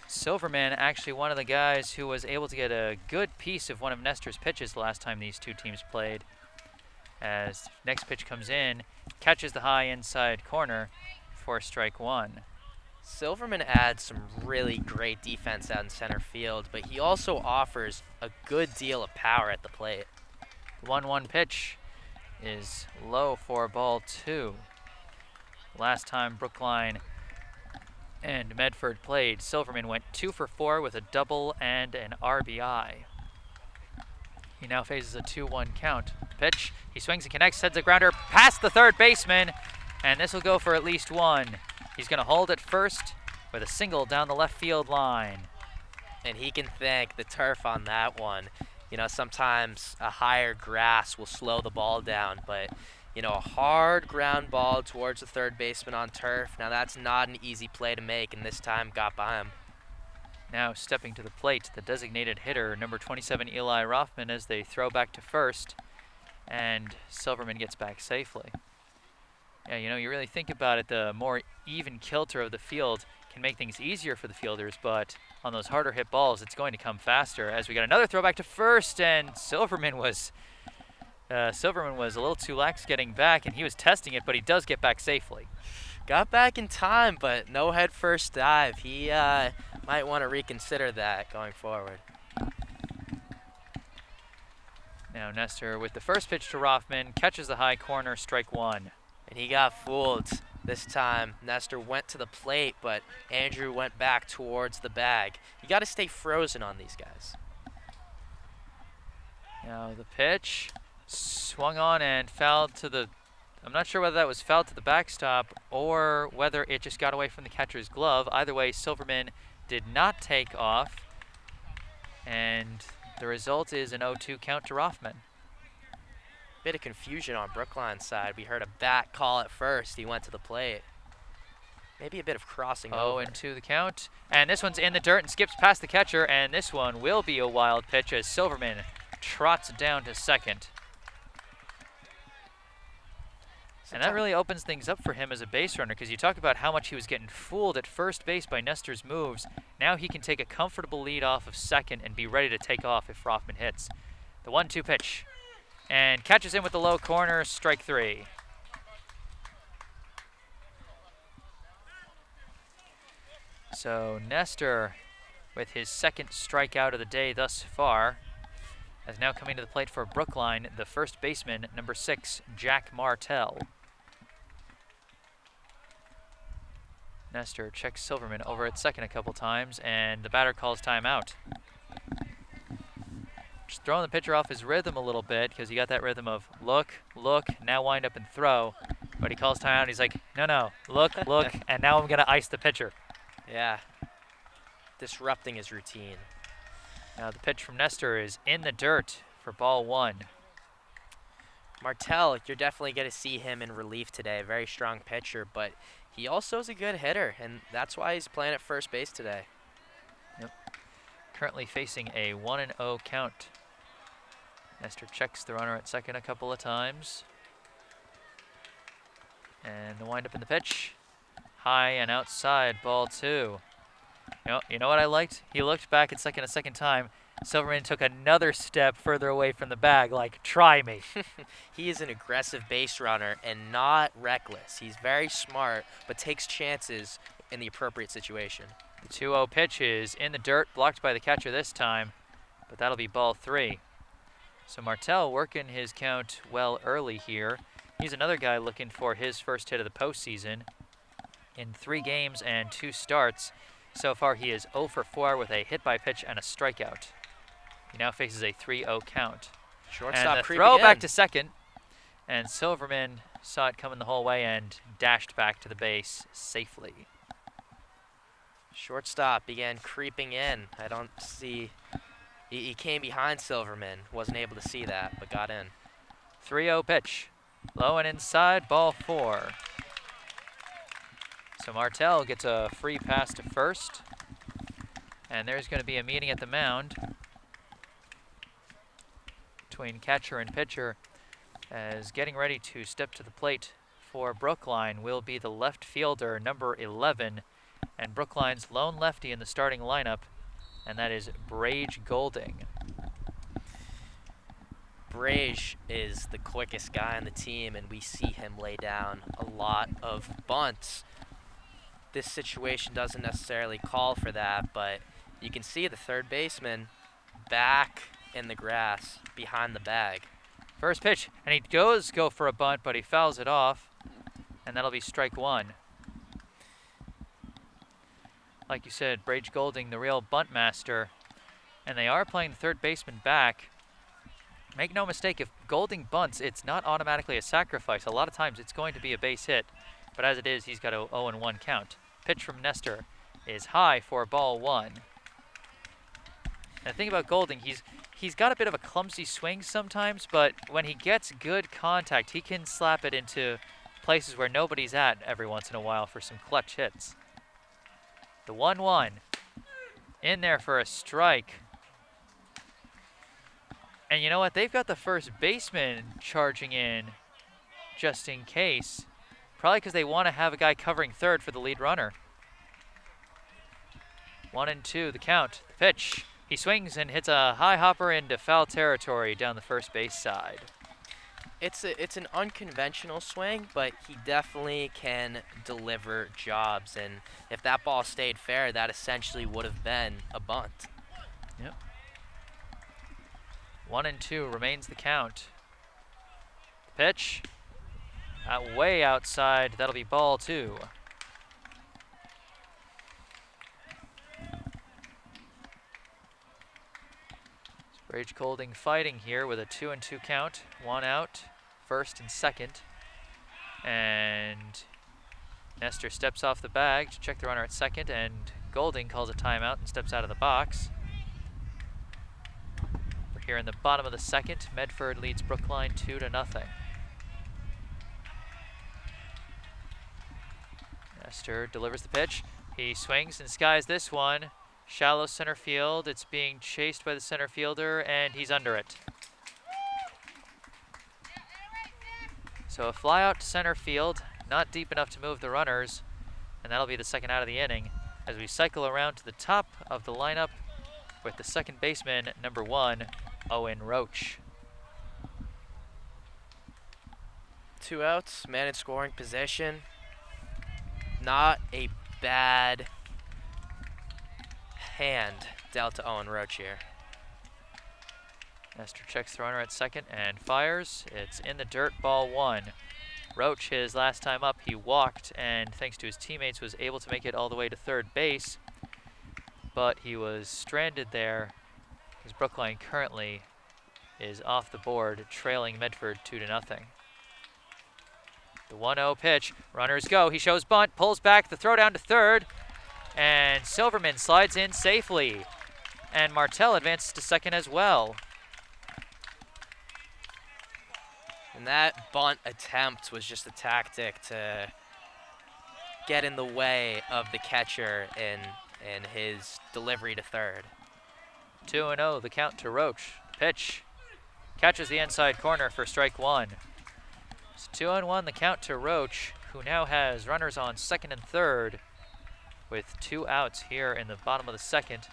Silverman actually one of the guys who was able to get a good piece of one of Nestor's pitches the last time these two teams played. As next pitch comes in, catches the high inside corner for strike 1. Silverman adds some really great defense out in center field, but he also offers a good deal of power at the plate. 1-1 pitch is low for ball 2. Last time Brookline and Medford played, Silverman went 2 for 4 with a double and an RBI. He now faces a 2-1 count. Pitch, he swings and connects, sends a grounder past the third baseman, and this will go for at least 1. He's going to hold it first with a single down the left field line. And he can thank the turf on that one. Sometimes a higher grass will slow the ball down, but a hard ground ball towards the third baseman on turf. Now that's not an easy play to make, and this time got by him. Now stepping to the plate, the designated hitter, number 27, Eli Rothman, as they throw back to first, and Silverman gets back safely. Yeah, you know, you really think about it, the more even kilter of the field can make things easier for the fielders, but on those harder hit balls, it's going to come faster. As we got another throw back to first, and Silverman was a little too lax getting back, and he was testing it, but he does get back safely. Got back in time, but no head first dive. He might want to reconsider that going forward. Now Nestor with the first pitch to Rothman, catches the high corner, strike one. And he got fooled this time. Nestor went to the plate, but Andrew went back towards the bag. You got to stay frozen on these guys. Now the pitch swung on and fouled to the, I'm not sure whether that was fouled to the backstop or whether it just got away from the catcher's glove. Either way, Silverman did not take off, and the result is an 0-2 count to Rothman. Bit of confusion on Brookline's side. We heard a bat call at first. He went to the plate. Maybe a bit of crossing over. 0-2 the count. And this one's in the dirt and skips past the catcher, and this one will be a wild pitch as Silverman trots down to second. And that really opens things up for him as a base runner, because you talk about how much he was getting fooled at first base by Nestor's moves. Now he can take a comfortable lead off of second and be ready to take off if Rothman hits. The 1-2 pitch. And catches in with the low corner, strike three. So Nestor, with his second strikeout of the day thus far, is now coming to the plate for Brookline, the first baseman, number 6, Jack Martell. Nestor checks Silverman over at second a couple times, and the batter calls timeout. Just throwing the pitcher off his rhythm a little bit, because he got that rhythm of look, now wind up and throw. But he calls timeout, he's like, no, look, and now I'm going to ice the pitcher. Yeah, disrupting his routine. Now the pitch from Nestor is in the dirt for ball one. Martell, you're definitely going to see him in relief today. Very strong pitcher, but he also is a good hitter, and that's why he's playing at first base today. Yep. Currently facing a 1-0 count. Nestor checks the runner at second a couple of times. And the windup in the pitch. High and outside, ball two. You know what I liked? He looked back at second a second time. Silverman took another step further away from the bag, like, try me. He is an aggressive base runner and not reckless. He's very smart, but takes chances in the appropriate situation. The 2-0 pitch is in the dirt, blocked by the catcher this time, but that'll be ball three. So Martell working his count well early here. He's another guy looking for his first hit of the postseason. In 3 games and 2 starts, so far he is 0 for 4 with a hit by pitch and a strikeout. He now faces a 3-0 count. Shortstop and the creeping throw in. back to second, and Silverman saw it coming the whole way and dashed back to the base safely. Shortstop began creeping in. I don't see... He came behind Silverman. Wasn't able to see that, but got in. 3-0 pitch. Low and inside, ball 4. So Martell gets a free pass to first. And there's going to be a meeting at the mound between catcher and pitcher, as getting ready to step to the plate for Brookline will be the left fielder, number 11, and Brookline's lone lefty in the starting lineup, and that is Brage Golding. Brage is the quickest guy on the team, and we see him lay down a lot of bunts. This situation doesn't necessarily call for that, but you can see the third baseman back in the grass behind the bag. First pitch, and he goes go for a bunt, but he fouls it off, and that'll be strike one. Like you said, Brage Golding, the real bunt master, and they are playing the third baseman back. Make no mistake, if Golding bunts, it's not automatically a sacrifice. A lot of times it's going to be a base hit, but as it is, he's got a 0-1 count. Pitch from Nestor is high for ball one. And the thing about Golding, he's got a bit of a clumsy swing sometimes, but when he gets good contact, he can slap it into places where nobody's at every once in a while for some clutch hits. The 1-1 in there for a strike. And you know what? They've got the first baseman charging in just in case. Probably because they want to have a guy covering third for the lead runner. 1-2, the count. The pitch. He swings and hits a high hopper into foul territory down the first base side. It's an unconventional swing, but he definitely can deliver jobs. And if that ball stayed fair, that essentially would have been a bunt. Yep. 1-2 remains the count. Pitch. Way outside. That'll be ball 2. Rage Colding fighting here with a 2-2 count. 1 out, first and second. And Nestor steps off the bag to check the runner at second, and Golding calls a timeout and steps out of the box. We're here in the bottom of the second. Medford leads Brookline 2-0. Nestor delivers the pitch. He swings and skies this one. Shallow center field. It's being chased by the center fielder, and he's under it. So a fly out to center field, not deep enough to move the runners, and that'll be the second out of the inning as we cycle around to the top of the lineup with the second baseman, number 1, Owen Roach. 2 outs, man in scoring position. Not a bad hand dealt to Owen Roach here. Nestor checks the runner at second and fires. It's in the dirt, ball 1. Roach, his last time up, he walked and thanks to his teammates was able to make it all the way to third base, but he was stranded there because Brookline currently is off the board, trailing Medford 2-0. The 1-0 pitch, runners go, he shows bunt, pulls back, the throw down to third, and Silverman slides in safely. And Martell advances to second as well. And that bunt attempt was just a tactic to get in the way of the catcher in his delivery to third. 2-0, the count to Roach. Pitch catches the inside corner for strike 1. It's 2-1, the count to Roach, who now has runners on second and third with 2 outs here in the bottom of the second.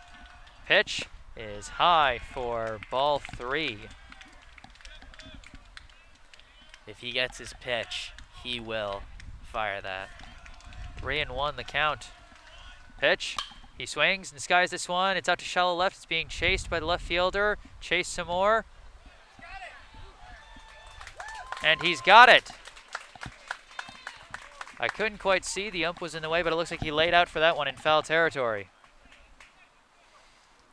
Pitch is high for ball 3. If he gets his pitch, he will fire that. 3-1, the count. Pitch, he swings and skies this one. It's out to shallow left. It's being chased by the left fielder. Chase some more. And he's got it. I couldn't quite see, the ump was in the way, but it looks like he laid out for that one in foul territory.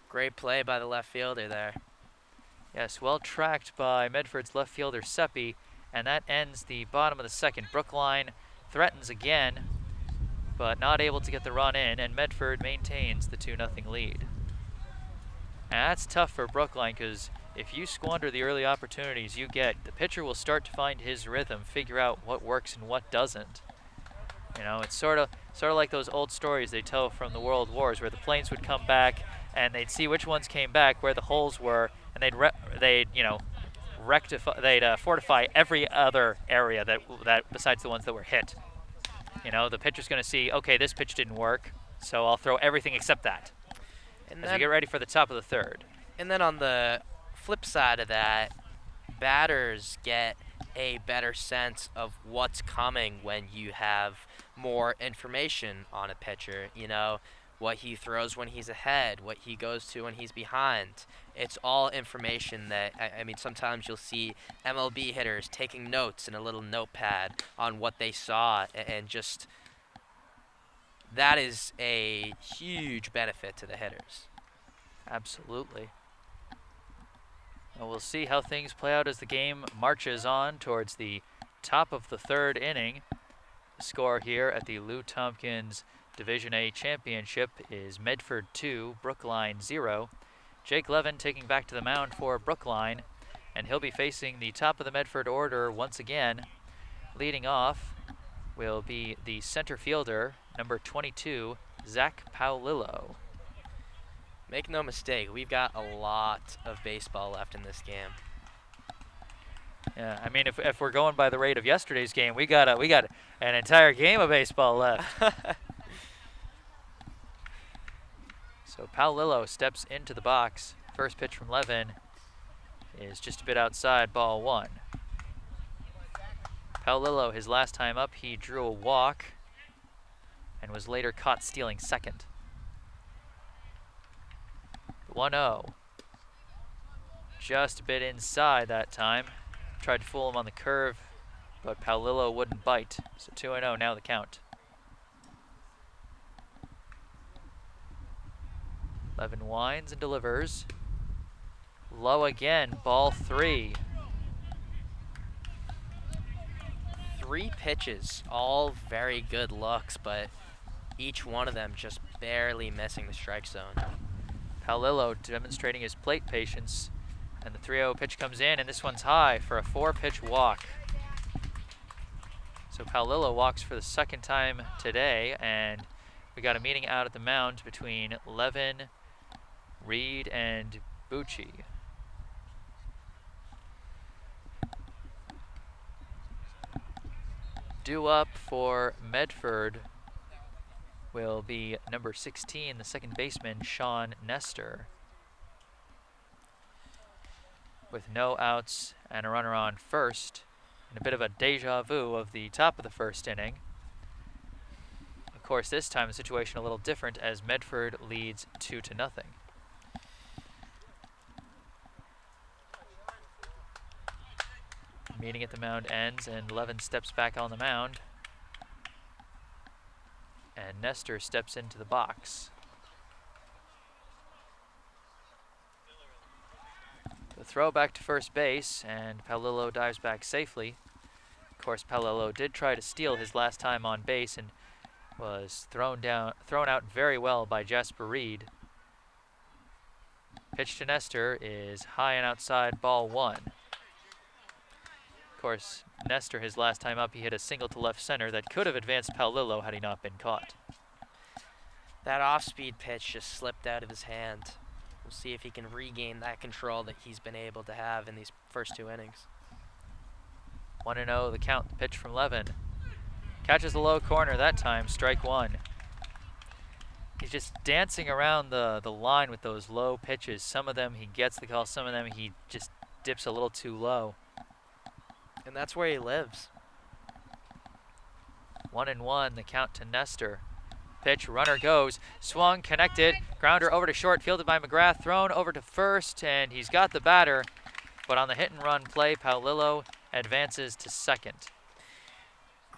Great play by the left fielder there. Yes, well tracked by Medford's left fielder Seppi, and that ends the bottom of the second. Brookline threatens again, but not able to get the run in, and Medford maintains the 2-0 lead. And that's tough for Brookline, because if you squander the early opportunities you get, the pitcher will start to find his rhythm, figure out what works and what doesn't. You know, it's sort of like those old stories they tell from the World Wars, where the planes would come back and they'd see which ones came back, where the holes were, and they'd fortify every other area that besides the ones that were hit. You know, the pitcher's going to see, okay, this pitch didn't work, so I'll throw everything except that. And as we get ready for the top of the third. And then on the flip side of that, batters get a better sense of what's coming when you have more information on a pitcher. You know, what he throws when he's ahead, what he goes to when he's behind. It's all information that, I mean, sometimes you'll see MLB hitters taking notes in a little notepad on what they saw, and just that is a huge benefit to the hitters. Absolutely. And we'll see how things play out as the game marches on towards the top of the third inning. The score here at the Lou Tompkins Division A Championship is Medford 2, Brookline 0. Jake Levin taking back to the mound for Brookline, and he'll be facing the top of the Medford order once again. Leading off will be the center fielder, number 22, Zach Paolillo. Make no mistake, we've got a lot of baseball left in this game. Yeah, I mean, if we're going by the rate of yesterday's game, we got an entire game of baseball left. So Paolillo steps into the box. First pitch from Levin is just a bit outside, ball 1. Paolillo, his last time up, he drew a walk and was later caught stealing second. 1-0. Just a bit inside that time. Tried to fool him on the curve, but Paolillo wouldn't bite. So 2-0 now the count. Levin winds and delivers. Low again, ball 3. 3 pitches, all very good looks, but each one of them just barely missing the strike zone. Paolillo demonstrating his plate patience, and the 3-0 pitch comes in, and this one's high for a 4-pitch walk. So Paolillo walks for the second time today, and we got a meeting out at the mound between Levin, Reed, and Bucci. Due up for Medford will be number 16, the second baseman, Sean Nestor. With no outs and a runner on first, and a bit of a deja vu of the top of the first inning. Of course, this time the situation a little different as Medford leads 2-0. Meeting at the mound ends, and Levin steps back on the mound. And Nestor steps into the box. The throw back to first base, and Paolillo dives back safely. Of course, Paolillo did try to steal his last time on base and was thrown out very well by Jasper Reed. Pitch to Nestor is high and outside, ball 1. Of course, Nestor, his last time up, he hit a single to left center that could have advanced Paolillo had he not been caught. That off-speed pitch just slipped out of his hand. We'll see if he can regain that control that he's been able to have in these first 2 innings. 1-0 the count, the pitch from Levin. Catches the low corner that time, strike 1. He's just dancing around the line with those low pitches. Some of them he gets the call, some of them he just dips a little too low. And that's where he lives. 1-1 the count to Nestor. Pitch, runner goes, swung, connected, grounder over to short, fielded by McGrath, thrown over to first, and he's got the batter. But on the hit and run play, Paolillo advances to second.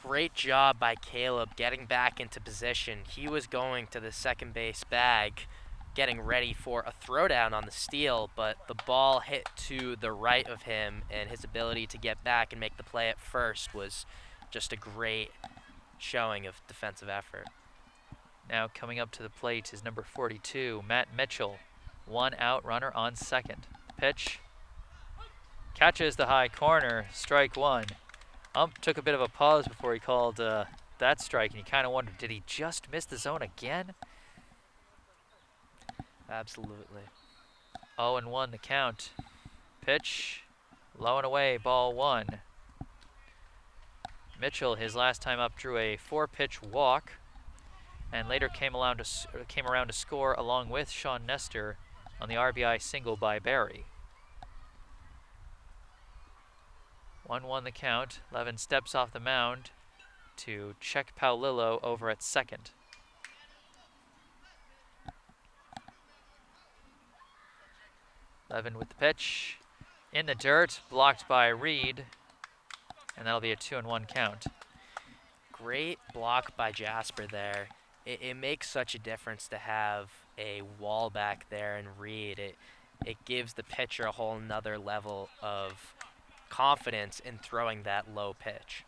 Great job by Caleb getting back into position. He was going to the second base bag, getting ready for a throwdown on the steal, but the ball hit to the right of him, and his ability to get back and make the play at first was just a great showing of defensive effort. Now coming up to the plate is number 42, Matt Mitchell. 1 out, runner on second. Pitch. Catches the high corner, strike 1. Ump took a bit of a pause before he called that strike, and you kind of wondered, did he just miss the zone again? Absolutely. 0-1 the count. Pitch, low and away, ball 1. Mitchell, his last time up, drew a 4-pitch walk, and later came around to score along with Sean Nestor on the RBI single by Barry. 1-1 the count. Levin steps off the mound to check Paolillo over at second. Levin with the pitch. In the dirt, blocked by Reed, and that'll be a 2-1 count. Great block by Jasper there. It makes such a difference to have a wall back there in Reed. It gives the pitcher a whole nother level of confidence in throwing that low pitch.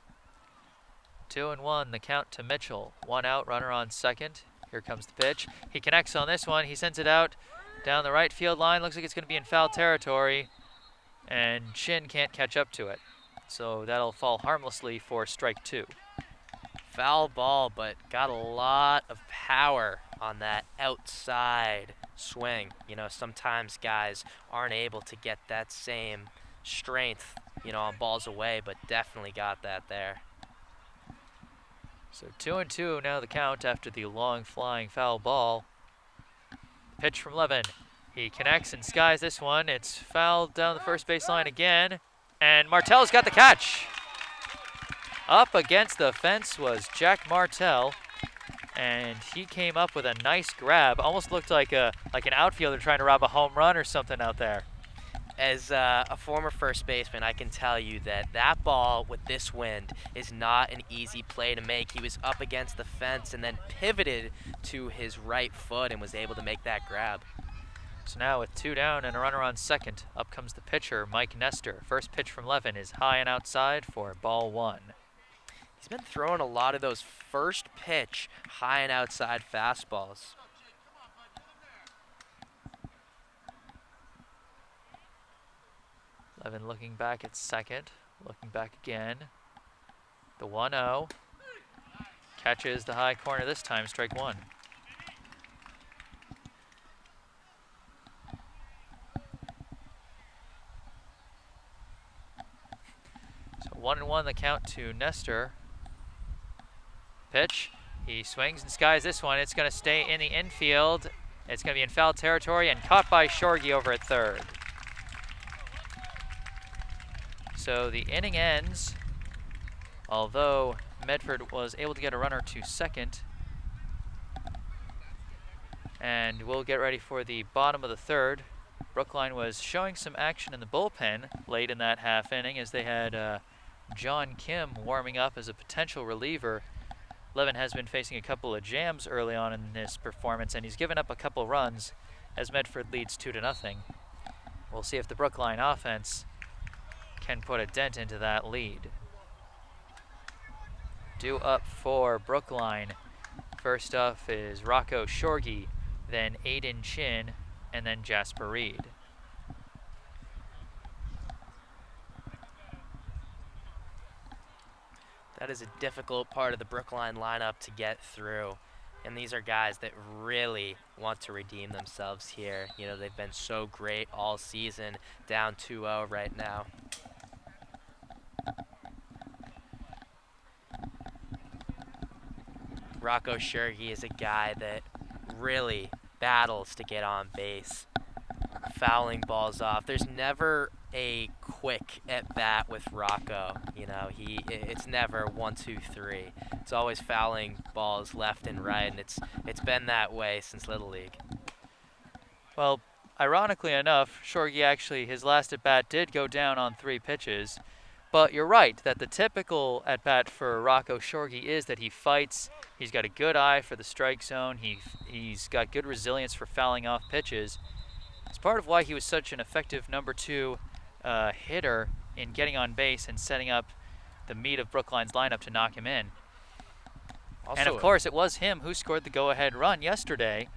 2-1 the count to Mitchell. 1 out, runner on second. Here comes the pitch. He connects on this one. He sends it out down the right field line. Looks like it's going to be in foul territory, and Chin can't catch up to it. So that'll fall harmlessly for strike 2. Foul ball, but got a lot of power on that outside swing. You know, sometimes guys aren't able to get that same strength on balls away, but definitely got that there. So 2-2 now the count after the long flying foul ball. Pitch from Levin. He connects and skies this one. It's fouled down the first baseline again. And Martell's got the catch. Up against the fence was Jack Martell. And he came up with a nice grab. Almost looked like an outfielder trying to rob a home run or something out there. As a former first baseman, I can tell you that ball with this wind is not an easy play to make. He was up against the fence and then pivoted to his right foot and was able to make that grab. So now with 2 down and a runner on second, up comes the pitcher, Mike Nestor. First pitch from Levin is high and outside for ball 1. He's been throwing a lot of those first pitch high and outside fastballs. Levin looking back at second, looking back again. The 1-0. Catches the high corner this time, strike 1. So 1-1 the count to Nestor. Pitch. He swings and skies this one. It's going to stay in the infield. It's going to be in foul territory and caught by Shorgy over at third. So the inning ends, although Medford was able to get a runner to second. And we'll get ready for the bottom of the third. Brookline was showing some action in the bullpen late in that half inning as they had John Kim warming up as a potential reliever. Levin has been facing a couple of jams early on in this performance, and he's given up a couple runs as Medford leads 2-0. We'll see if the Brookline offense can put a dent into that lead. Due up for Brookline. First off is Rocco Shorgy, then Aiden Chin, and then Jasper Reed. That is a difficult part of the Brookline lineup to get through. And these are guys that really want to redeem themselves here. They've been so great all season, down 2-0 right now. Rocco Shurgi is a guy that really battles to get on base, fouling balls off. There's never a quick at bat with Rocco. It's never 1, 2, 3. It's always fouling balls left and right, and it's been that way since Little League. Well, ironically enough, Shorgy actually, his last at bat did go down on 3 pitches. But you're right that the typical at bat for Rocco Shorgy is that he fights. He's got a good eye for the strike zone. He's got good resilience for fouling off pitches. It's part of why he was such an effective number 2 hitter in getting on base and setting up the meat of Brookline's lineup to knock him in. And of course, it was him who scored the go-ahead run yesterday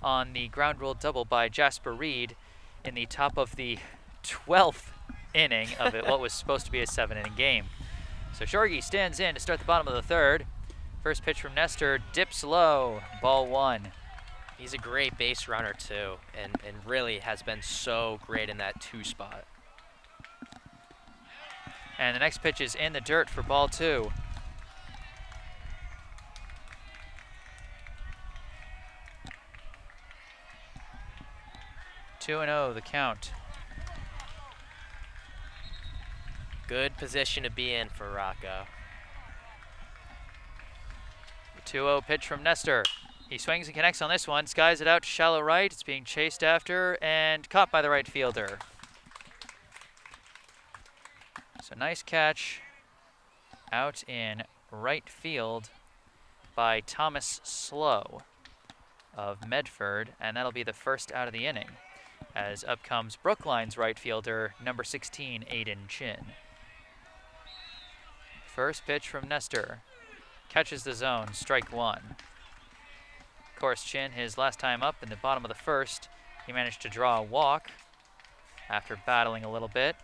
on the ground rule double by Jasper Reed in the top of the 12th inning of what was supposed to be a 7-inning game. So Shorgy stands in to start the bottom of the third. First pitch from Nestor dips low, ball 1. He's a great base runner too, and really has been so great in that 2 spot. And the next pitch is in the dirt for ball 2. Two and 0 the count. Good position to be in for Rocco. The 2-0 pitch from Nestor. He swings and connects on this one, skies it out to shallow right. It's being chased after and caught by the right fielder. So nice catch out in right field by Thomas Slow of Medford, and that'll be the first out of the inning, as up comes Brookline's right fielder, number 16, Aiden Chin. First pitch from Nestor. Catches the zone, strike 1. Of course, Chin, his last time up in the bottom of the first, he managed to draw a walk after battling a little bit.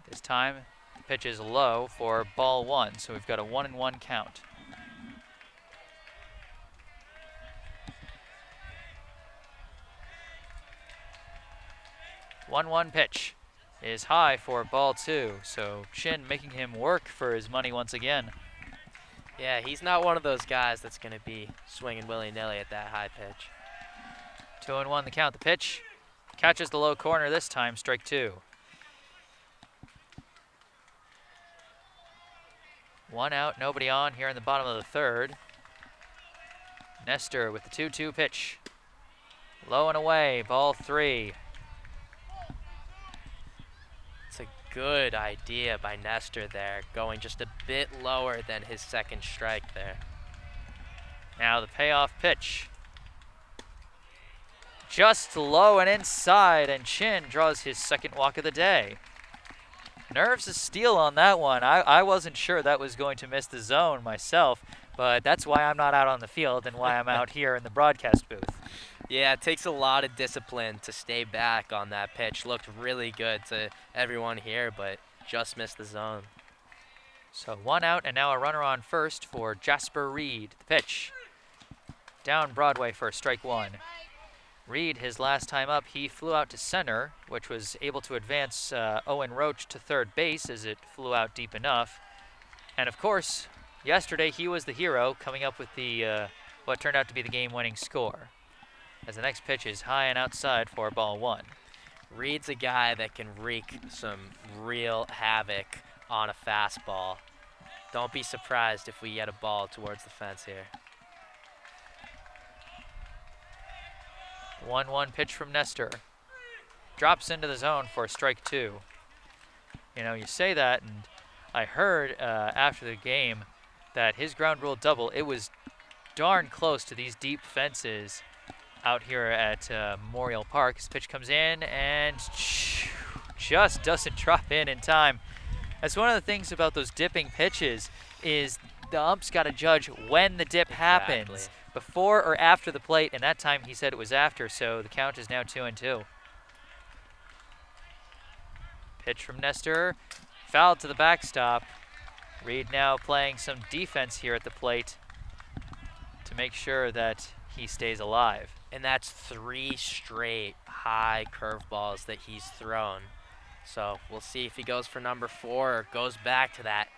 This time, the pitch is low for ball 1, so we've got a 1-1 count. One pitch. is high for ball 2. So Chin making him work for his money once again. Yeah, he's not one of those guys that's going to be swinging willy-nilly at that high pitch. 2-1 the count. The pitch catches the low corner this time, strike 2. 1 out, nobody on here in the bottom of the 3rd. Nestor with the 2-2 pitch. Low and away, ball 3. It's a good idea by Nestor there, going just a bit lower than his second strike there. Now the payoff pitch. Just low and inside, and Chin draws his second walk of the day. Nerves a steal on that one. I wasn't sure that was going to miss the zone myself, but that's why I'm not out on the field and why I'm out here in the broadcast booth. Yeah, it takes a lot of discipline to stay back on that pitch. Looked really good to everyone here, but just missed the zone. So 1 out and now a runner on first for Jasper Reed. The pitch. Down Broadway for strike 1. Reed, his last time up, he flew out to center, which was able to advance Owen Roach to third base as it flew out deep enough. And of course, yesterday he was the hero, coming up with the what turned out to be the game-winning score. As the next pitch is high and outside for ball 1. Reed's a guy that can wreak some real havoc on a fastball. Don't be surprised if we get a ball towards the fence here. 1-1 pitch from Nestor. Drops into the zone for strike 2. You know, you say that, and I heard after the game that his ground rule double, it was darn close to these deep fences out here at Memorial Park. His pitch comes in and just doesn't drop in time. That's one of the things about those dipping pitches is the ump's got to judge when the dip happens. Before or after the plate, and that time he said it was after, so the count is now 2-2. Pitch from Nestor, fouled to the backstop. Reed now playing some defense here at the plate to make sure that he stays alive. And that's 3 straight high curveballs that he's thrown. So we'll see if he goes for number 4 or goes back to that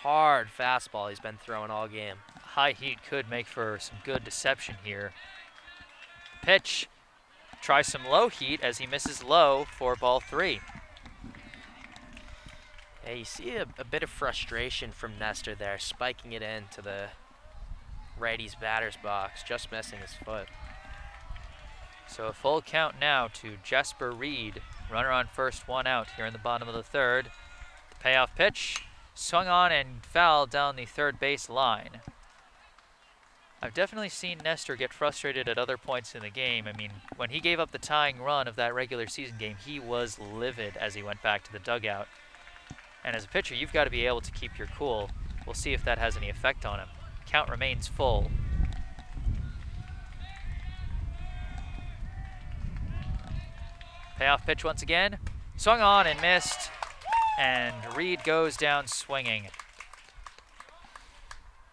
hard fastball he's been throwing all game. High heat could make for some good deception here. Pitch. Tries some low heat as he misses low for ball 3. Yeah, you see a bit of frustration from Nestor there, spiking it into the righty's batter's box, just missing his foot. So a full count now to Jasper Reed. Runner on first, 1 out here in the bottom of the 3rd. The payoff pitch. Swung on and fouled down the third base line. I've definitely seen Nestor get frustrated at other points in the game. I mean, when he gave up the tying run of that regular season game, he was livid as he went back to the dugout. And as a pitcher, you've got to be able to keep your cool. We'll see if that has any effect on him. Count remains full. Payoff pitch once again. Swung on and missed. And Reed goes down swinging.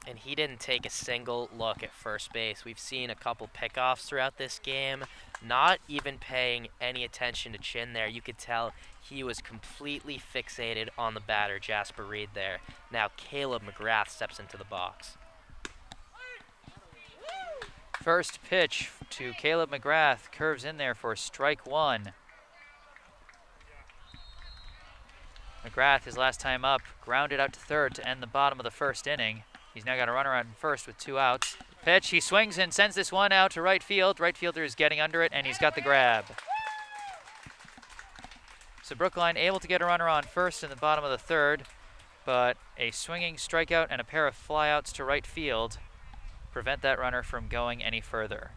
And he didn't take a single look at first base. We've seen a couple pickoffs throughout this game, not even paying any attention to Chin there. You could tell he was completely fixated on the batter, Jasper Reed there. Now Caleb McGrath steps into the box. First pitch to Caleb McGrath, curves in there for strike 1. McGrath, his last time up, grounded out to third to end the bottom of the 1st inning. He's now got a runner out in first with 2 outs. Pitch, he swings and sends this one out to right field. Right fielder is getting under it, and he's got the grab. So Brookline able to get a runner on first in the bottom of the 3rd, but a swinging strikeout and a pair of flyouts to right field prevent that runner from going any further.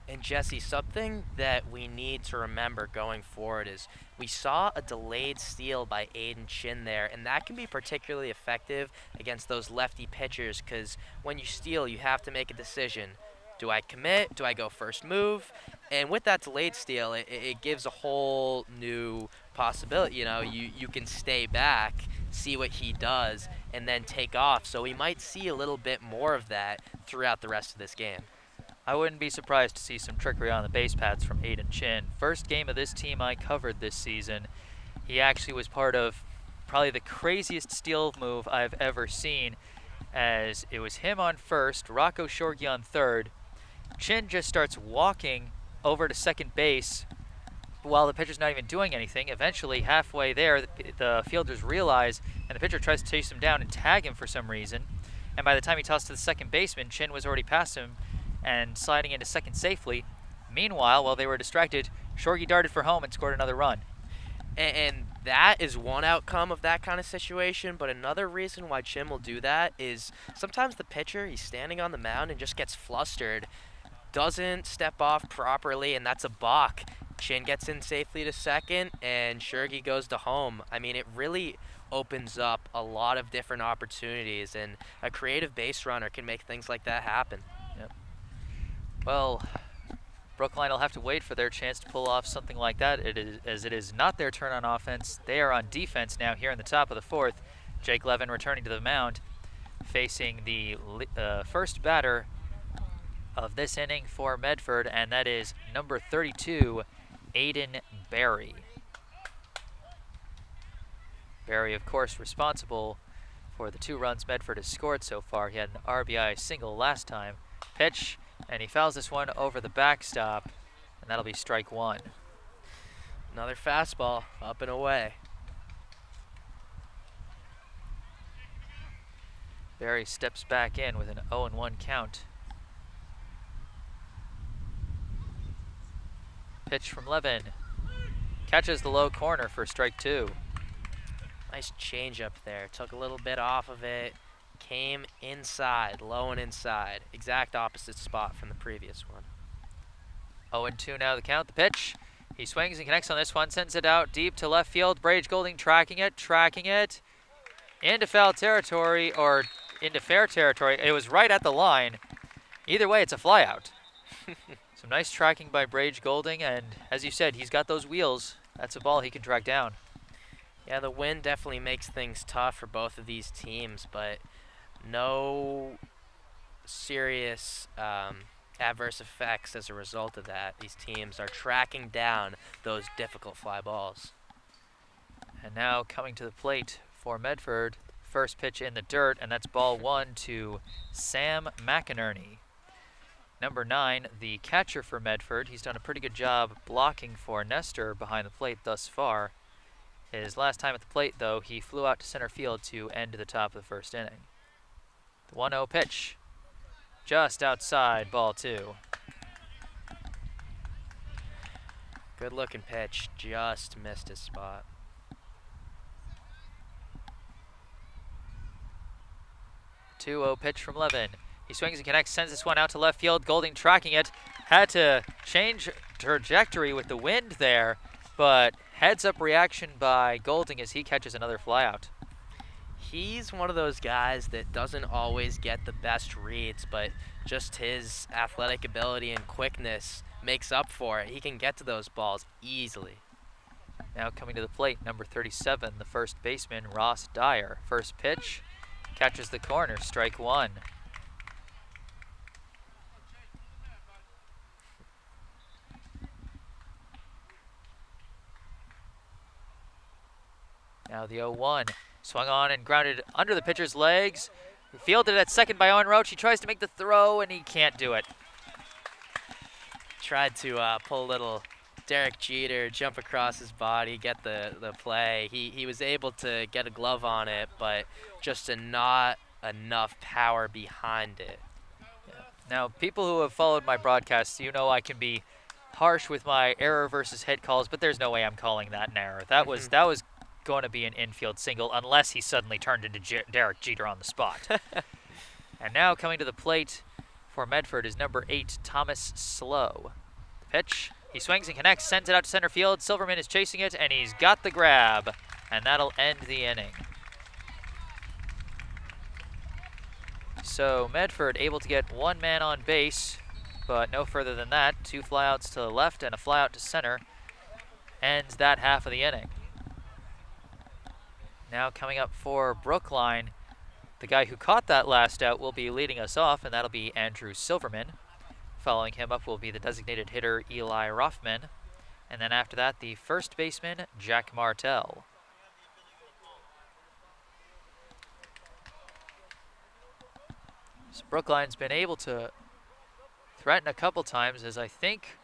And Jesse, something that we need to remember going forward is we saw a delayed steal by Aiden Chin there, and that can be particularly effective against those lefty pitchers because when you steal, you have to make a decision. Do I commit? Do I go first move? And with that delayed steal, it gives a whole new possibility. You know, you can stay back, see what he does, and then take off. So we might see a little bit more of that throughout the rest of this game. I wouldn't be surprised to see some trickery on the base paths from Aiden Chin. First game of this team I covered this season. He actually was part of probably the craziest steal move I've ever seen, as it was him on first, Rocco Shorgy on third. Chin just starts walking over to second base while the pitcher's not even doing anything. Eventually, halfway there, the fielders realize, and the pitcher tries to chase him down and tag him for some reason. And by the time he tossed to the second baseman, Chin was already past him and sliding into second safely. Meanwhile, while they were distracted, Shorgy darted for home and scored another run. And that is one outcome of that kind of situation, but another reason why Chin will do that is sometimes the pitcher, he's standing on the mound and just gets flustered, doesn't step off properly, and that's a balk. Chin gets in safely to second, and Shorgy goes to home. I mean, it really opens up a lot of different opportunities, and a creative base runner can make things like that happen. Yep. Well, Brookline will have to wait for their chance to pull off something like that. It is not their turn on offense. They are on defense now here in the top of the fourth. Jake Levin returning to the mound, facing the first batter of this inning for Medford, and that is number 32, Aiden Barry. Barry, of course, responsible for the 2 runs Medford has scored so far. He had an RBI single last time. Pitch, and he fouls this one over the backstop, and that'll be strike 1. Another fastball, up and away. Barry steps back in with an 0-1 count. Pitch from Levin. Catches the low corner for strike 2. Nice changeup there. Took a little bit off of it. Came inside, low and inside. Exact opposite spot from the previous one. 0-2 now the count. The pitch. He swings and connects on this one. Sends it out deep to left field. Brage Golding tracking it. Into foul territory, or into fair territory. It was right at the line. Either way, it's a flyout. Some nice tracking by Brage Golding, and as you said, he's got those wheels. That's a ball he can track down. Yeah, the wind definitely makes things tough for both of these teams, but no serious adverse effects as a result of that. These teams are tracking down those difficult fly balls. And now coming to the plate for Medford, first pitch in the dirt, and that's ball 1 to Sam McInerney. Number 9, the catcher for Medford. He's done a pretty good job blocking for Nestor behind the plate thus far. His last time at the plate, though, he flew out to center field to end the top of the first inning. The 1-0 pitch, just outside, ball 2. Good looking pitch, just missed his spot. 2-0 pitch from Levin. He swings and connects, sends this one out to left field. Golding tracking it. Had to change trajectory with the wind there, but heads-up reaction by Golding as he catches another flyout. He's one of those guys that doesn't always get the best reads, but just his athletic ability and quickness makes up for it. He can get to those balls easily. Now coming to the plate, number 37, the first baseman, Ross Dyer. First pitch, catches the corner, strike 1. Now the 0-1, swung on and grounded under the pitcher's legs. Fielded at second by Owen Roach. He tries to make the throw and he can't do it. Tried to pull a little Derek Jeter, jump across his body, get the play. He was able to get a glove on it, but just not enough power behind it. Yeah. Now, people who have followed my broadcasts, you know I can be harsh with my error versus hit calls, but there's no way I'm calling that an error. That was going to be an infield single unless he suddenly turned into Derek Jeter on the spot. And now coming to the plate for Medford is number 8, Thomas Slow. The pitch, he swings and connects, sends it out to center field. Silverman is chasing it, and he's got the grab, and that'll end the inning. So Medford able to get one man on base, but no further than that. 2 flyouts to the left and a flyout to center ends that half of the inning. Now coming up for Brookline, the guy who caught that last out will be leading us off, and that'll be Andrew Silverman. Following him up will be the designated hitter Eli Rothman. And then after that, the first baseman, Jack Martell. So Brookline's been able to threaten a couple times, as I think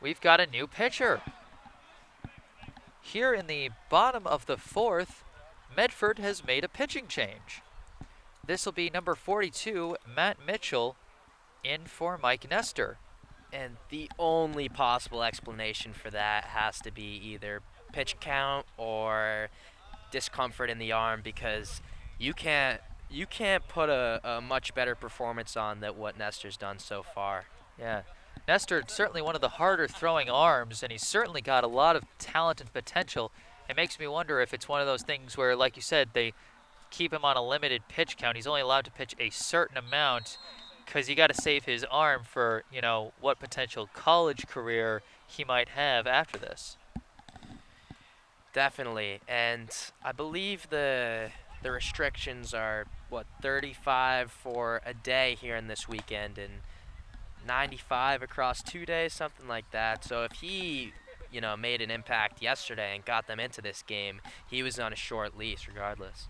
we've got a new pitcher. Here in the bottom of the fourth, Medford has made a pitching change. This will be number 42, Matt Mitchell, in for Mike Nestor. And the only possible explanation for that has to be either pitch count or discomfort in the arm, because you can't put a much better performance on than what Nestor's done so far. Yeah, Nestor certainly one of the harder throwing arms, and he's certainly got a lot of talent and potential. It makes me wonder if it's one of those things where, like you said, they keep him on a limited pitch count. He's only allowed to pitch a certain amount because you got to save his arm for, you know, what potential college career he might have after this. Definitely, and I believe the restrictions are, what, 35 for a day here in this weekend and 95 across 2 days, something like that. So if he, you know, made an impact yesterday and got them into this game, he was on a short leash regardless.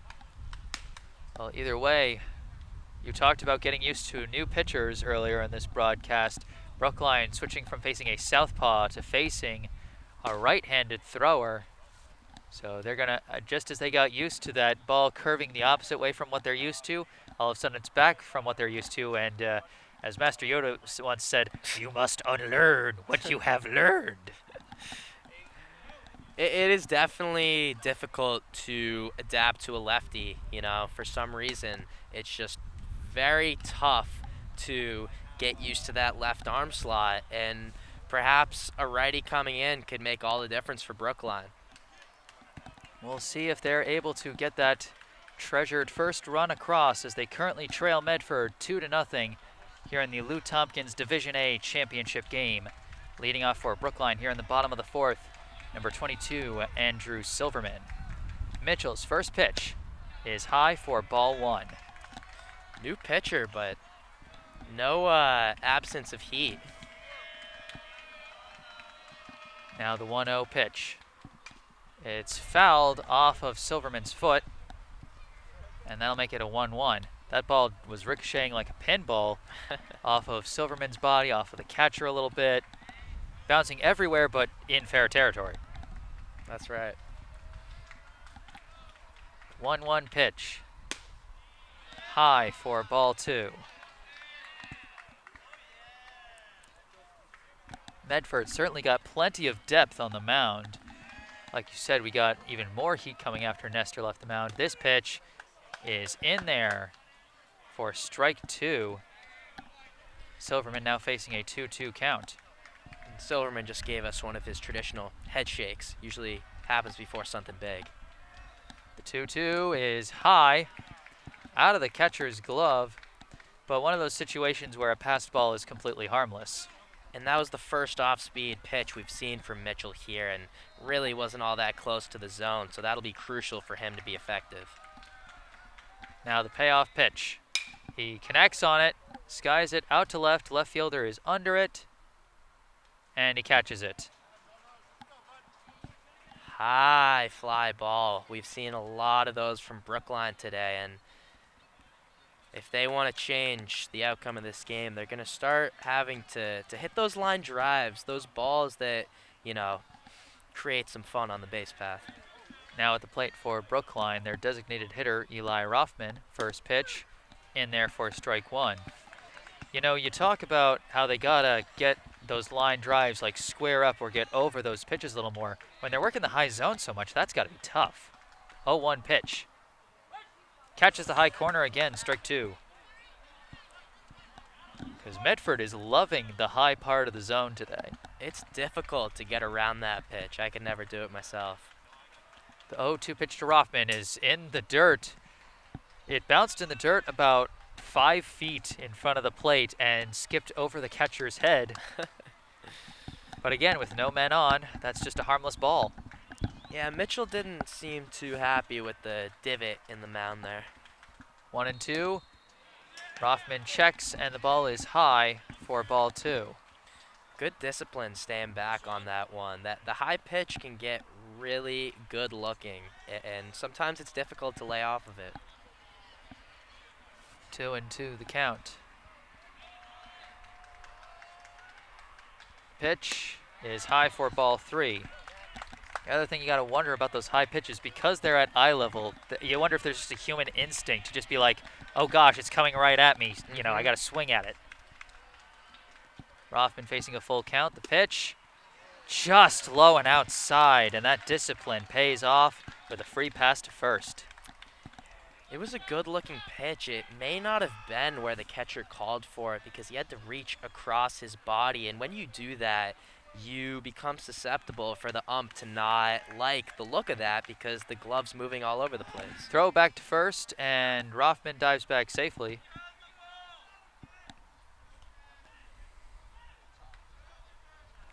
Well, either way, you talked about getting used to new pitchers earlier in this broadcast. Brookline switching from facing a southpaw to facing a right-handed thrower. So they're going to, just as they got used to that ball curving the opposite way from what they're used to, all of a sudden it's back from what they're used to. And as Master Yoda once said, you must unlearn what you have learned. It is definitely difficult to adapt to a lefty, you know. For some reason, it's just very tough to get used to that left arm slot, and perhaps a righty coming in could make all the difference for Brookline. We'll see if they're able to get that treasured first run across as they currently trail Medford 2-0 here in the Lou Tompkins Division A championship game. Leading off for Brookline here in the bottom of the fourth, number 22, Andrew Silverman. Mitchell's first pitch is high for ball one. New pitcher, but no absence of heat. Now the 1-0 pitch. It's fouled off of Silverman's foot, and that'll make it a 1-1. That ball was ricocheting like a pinball off of Silverman's body, off of the catcher a little bit, bouncing everywhere but in fair territory. That's right. 1-1 pitch. High for ball two. Medford certainly got plenty of depth on the mound. Like you said, we got even more heat coming after Nestor left the mound. This pitch is in there for strike two. Silverman now facing a 2-2 count. And Silverman just gave us one of his traditional head shakes. Usually happens before something big. The 2-2 is high, out of the catcher's glove, but one of those situations where a passed ball is completely harmless. And that was the first off-speed pitch we've seen from Mitchell here, and really wasn't all that close to the zone, so that'll be crucial for him to be effective. Now the payoff pitch. He connects on it, skies it out to left, left fielder is under it, and he catches it. High fly ball. We've seen a lot of those from Brookline today, and if they want to change the outcome of this game, they're going to start having to hit those line drives, those balls that, you know, create some fun on the base path. Now at the plate for Brookline, their designated hitter, Eli Rothman. First pitch in there for strike one. You know, you talk about how they got to get those line drives, like square up or get over those pitches a little more. When they're working the high zone so much, that's got to be tough. 0-1 pitch. Catches the high corner again, strike two. Because Medford is loving the high part of the zone today. It's difficult to get around that pitch. I could never do it myself. The 0-2 pitch to Rothman is in the dirt. It bounced in the dirt about 5 feet in front of the plate and skipped over the catcher's head. But again, with no men on, that's just a harmless ball. Yeah, Mitchell didn't seem too happy with the divot in the mound there. 1-2. Rothman checks, and the ball is high for ball 2. Good discipline staying back on that one. The high pitch can get really good looking, and sometimes it's difficult to lay off of it. 2-2 the count. Pitch is high for ball 3. The other thing you got to wonder about those high pitches, because they're at eye level, you wonder if there's just a human instinct to just be like, oh gosh, it's coming right at me. You know, I got to swing at it. Rothman facing a full count. The pitch just low and outside, and that discipline pays off with a free pass to first. It was a good-looking pitch. It may not have been where the catcher called for it because he had to reach across his body, and when you do that, you become susceptible for the ump to not like the look of that because the glove's moving all over the place. Throw back to first, and Rothman dives back safely.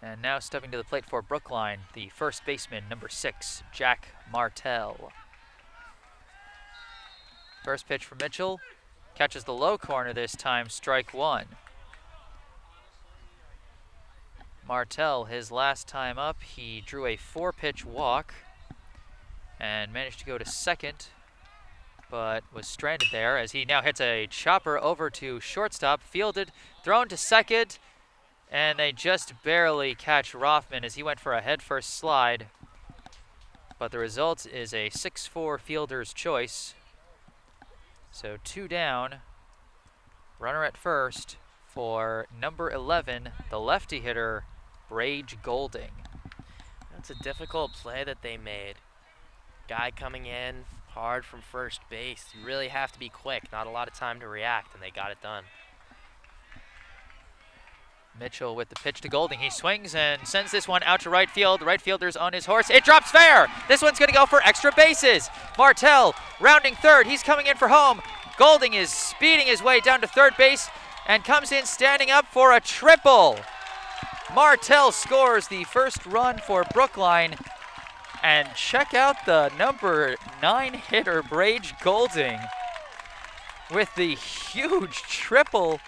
And now stepping to the plate for Brookline, the first baseman, number 6, Jack Martell. First pitch from Mitchell, catches the low corner this time, strike 1. Martell, his last time up, he drew a 4-pitch walk and managed to go to second, but was stranded there as he now hits a chopper over to shortstop, fielded, thrown to second, and they just barely catch Rothman as he went for a headfirst slide. But the result is a 6-4 fielder's choice. So 2 down, runner at first for number 11, the lefty hitter, Brage Golding. That's a difficult play that they made. Guy coming in hard from first base. You really have to be quick, not a lot of time to react, and they got it done. Mitchell with the pitch to Golding. He swings and sends this one out to right field. The right fielder's on his horse. It drops fair. This one's going to go for extra bases. Martell rounding third. He's coming in for home. Golding is speeding his way down to third base and comes in standing up for a triple. Martell scores the first run for Brookline. And check out the number 9 hitter, Brage Golding, with the huge triple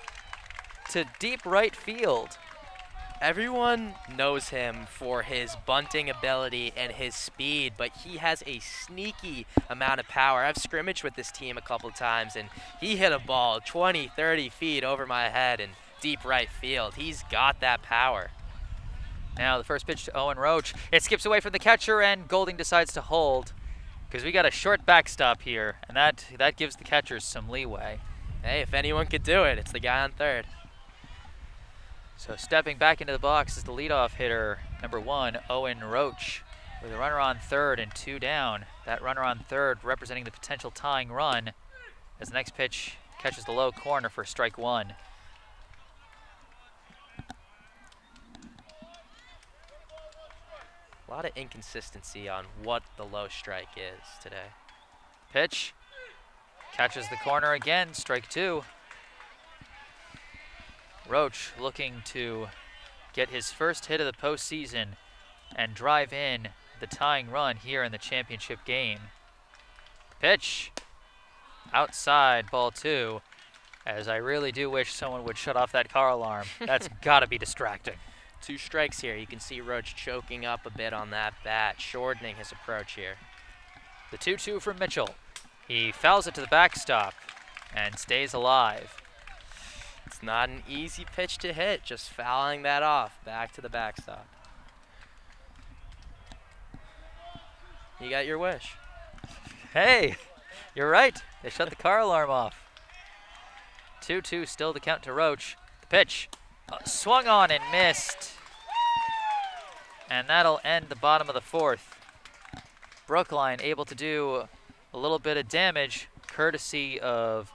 to deep right field. Everyone knows him for his bunting ability and his speed, but he has a sneaky amount of power. I've scrimmaged with this team a couple times, and he hit a ball 20, 30 feet over my head in deep right field. He's got that power. Now the first pitch to Owen Roach. It skips away from the catcher, and Golding decides to hold because we got a short backstop here, and that gives the catchers some leeway. Hey, if anyone could do it, it's the guy on third. So stepping back into the box is the leadoff hitter, number 1, Owen Roach, with a runner on third and 2 down. That runner on third representing the potential tying run as the next pitch catches the low corner for strike 1. A lot of inconsistency on what the low strike is today. Pitch catches the corner again, strike 2. Roach looking to get his first hit of the postseason and drive in the tying run here in the championship game. Pitch outside, ball 2, as I really do wish someone would shut off that car alarm. That's gotta be distracting. 2 strikes here. You can see Roach choking up a bit on that bat, shortening his approach here. The 2-2 from Mitchell. He fouls it to the backstop and stays alive. It's not an easy pitch to hit, just fouling that off back to the backstop. You got your wish. Hey, you're right. They shut the car alarm off. 2-2 still the count to Roach. The pitch swung on and missed. And that'll end the bottom of the 4th. Brookline able to do a little bit of damage courtesy of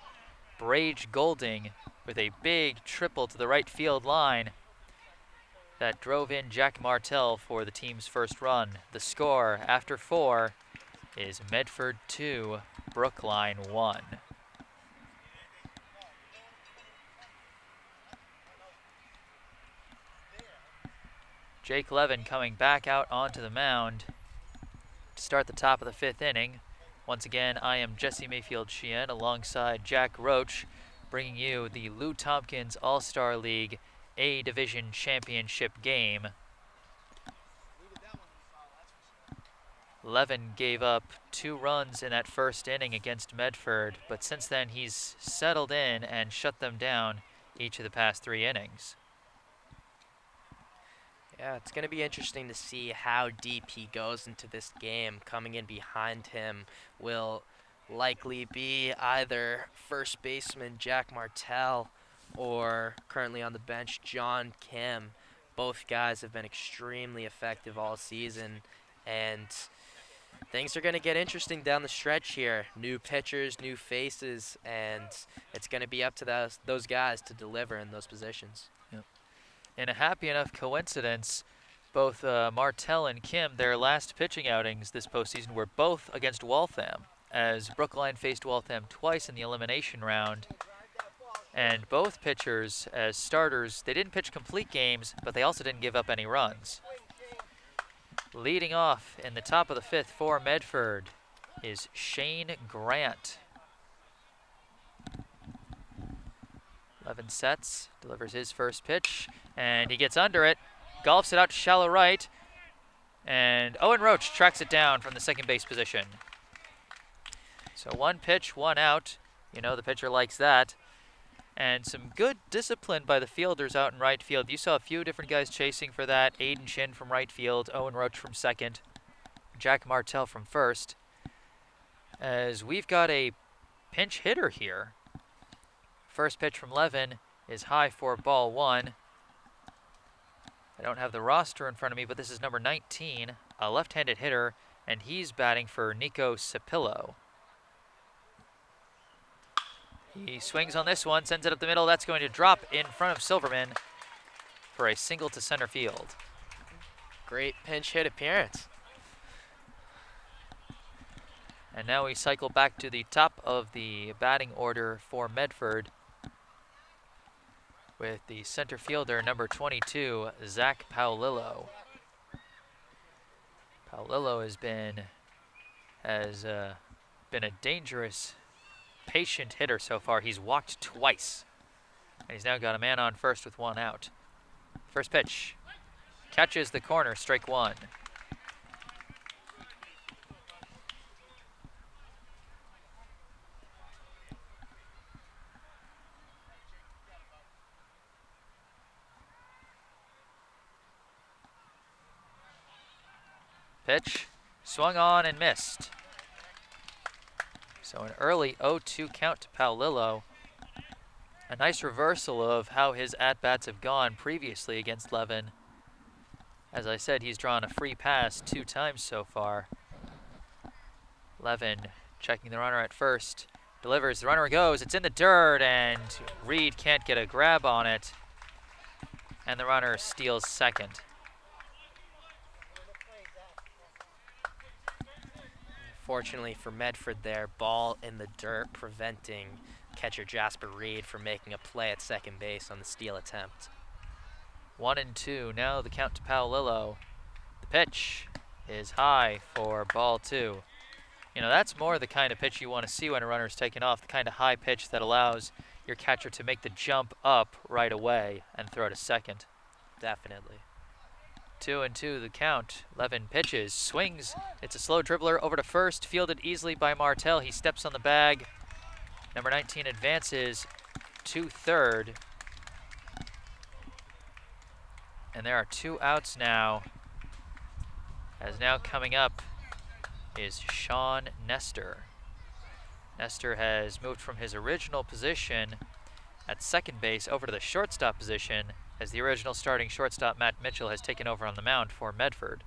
Brage Golding with a big triple to the right field line that drove in Jack Martell for the team's first run. The score after 4 is Medford 2, Brookline 1. Jake Levin coming back out onto the mound to start the top of the 5th inning. Once again, I am Jesse Mayfield Sheehan alongside Jack Roach. bringing you the Lou Tompkins All-Star League A Division Championship game. Levin gave up 2 runs in that first inning against Medford, but since then he's settled in and shut them down each of the past 3 innings. Yeah, it's going to be interesting to see how deep he goes into this game. Coming in behind him will likely be either first baseman Jack Martell or currently on the bench John Kim. Both guys have been extremely effective all season, and things are going to get interesting down the stretch here. New pitchers, new faces, and it's going to be up to those guys to deliver in those positions. Yep. In a happy enough coincidence, both Martell and Kim, their last pitching outings this postseason were both against Waltham, as Brookline faced Waltham twice in the elimination round. And both pitchers, as starters, they didn't pitch complete games, but they also didn't give up any runs. Leading off in the top of the 5th for Medford is Shane Grant. Levin sets, delivers his first pitch, and he gets under it, golfs it out to shallow right, and Owen Roach tracks it down from the second base position. So 1 pitch, 1 out. You know the pitcher likes that. And some good discipline by the fielders out in right field. You saw a few different guys chasing for that. Aiden Shin from right field, Owen Roach from second, Jack Martell from first. As we've got a pinch hitter here. First pitch from Levin is high for ball 1. I don't have the roster in front of me, but this is number 19, a left-handed hitter, and he's batting for Nico Sapillo. He swings on this one, sends it up the middle. That's going to drop in front of Silverman for a single to center field. Great pinch hit appearance. And now we cycle back to the top of the batting order for Medford with the center fielder, number 22, Zach Paolillo. Paolillo has been a dangerous, patient hitter so far. He's walked twice, and he's now got a man on first with 1 out. First pitch, catches the corner, strike 1. Pitch, swung on and missed. So an early 0-2 count to Paolillo. A nice reversal of how his at-bats have gone previously against Levin. As I said, he's drawn a free pass 2 times so far. Levin checking the runner at first. Delivers, the runner goes, it's in the dirt, and Reed can't get a grab on it. And the runner steals second. Fortunately for Medford there, ball in the dirt, preventing catcher Jasper Reed from making a play at second base on the steal attempt. 1-2, now the count to Paolillo. The pitch is high for ball 2. You know, that's more the kind of pitch you want to see when a runner's taken off, the kind of high pitch that allows your catcher to make the jump up right away and throw to second. Definitely. 2-2 the count. Levin pitches, swings. It's a slow dribbler over to first, fielded easily by Martell. He steps on the bag. Number 19 advances to third. And there are 2 outs now. As now coming up is Sean Nestor. Nestor has moved from his original position at second base over to the shortstop position, as the original starting shortstop Matt Mitchell has taken over on the mound for Medford.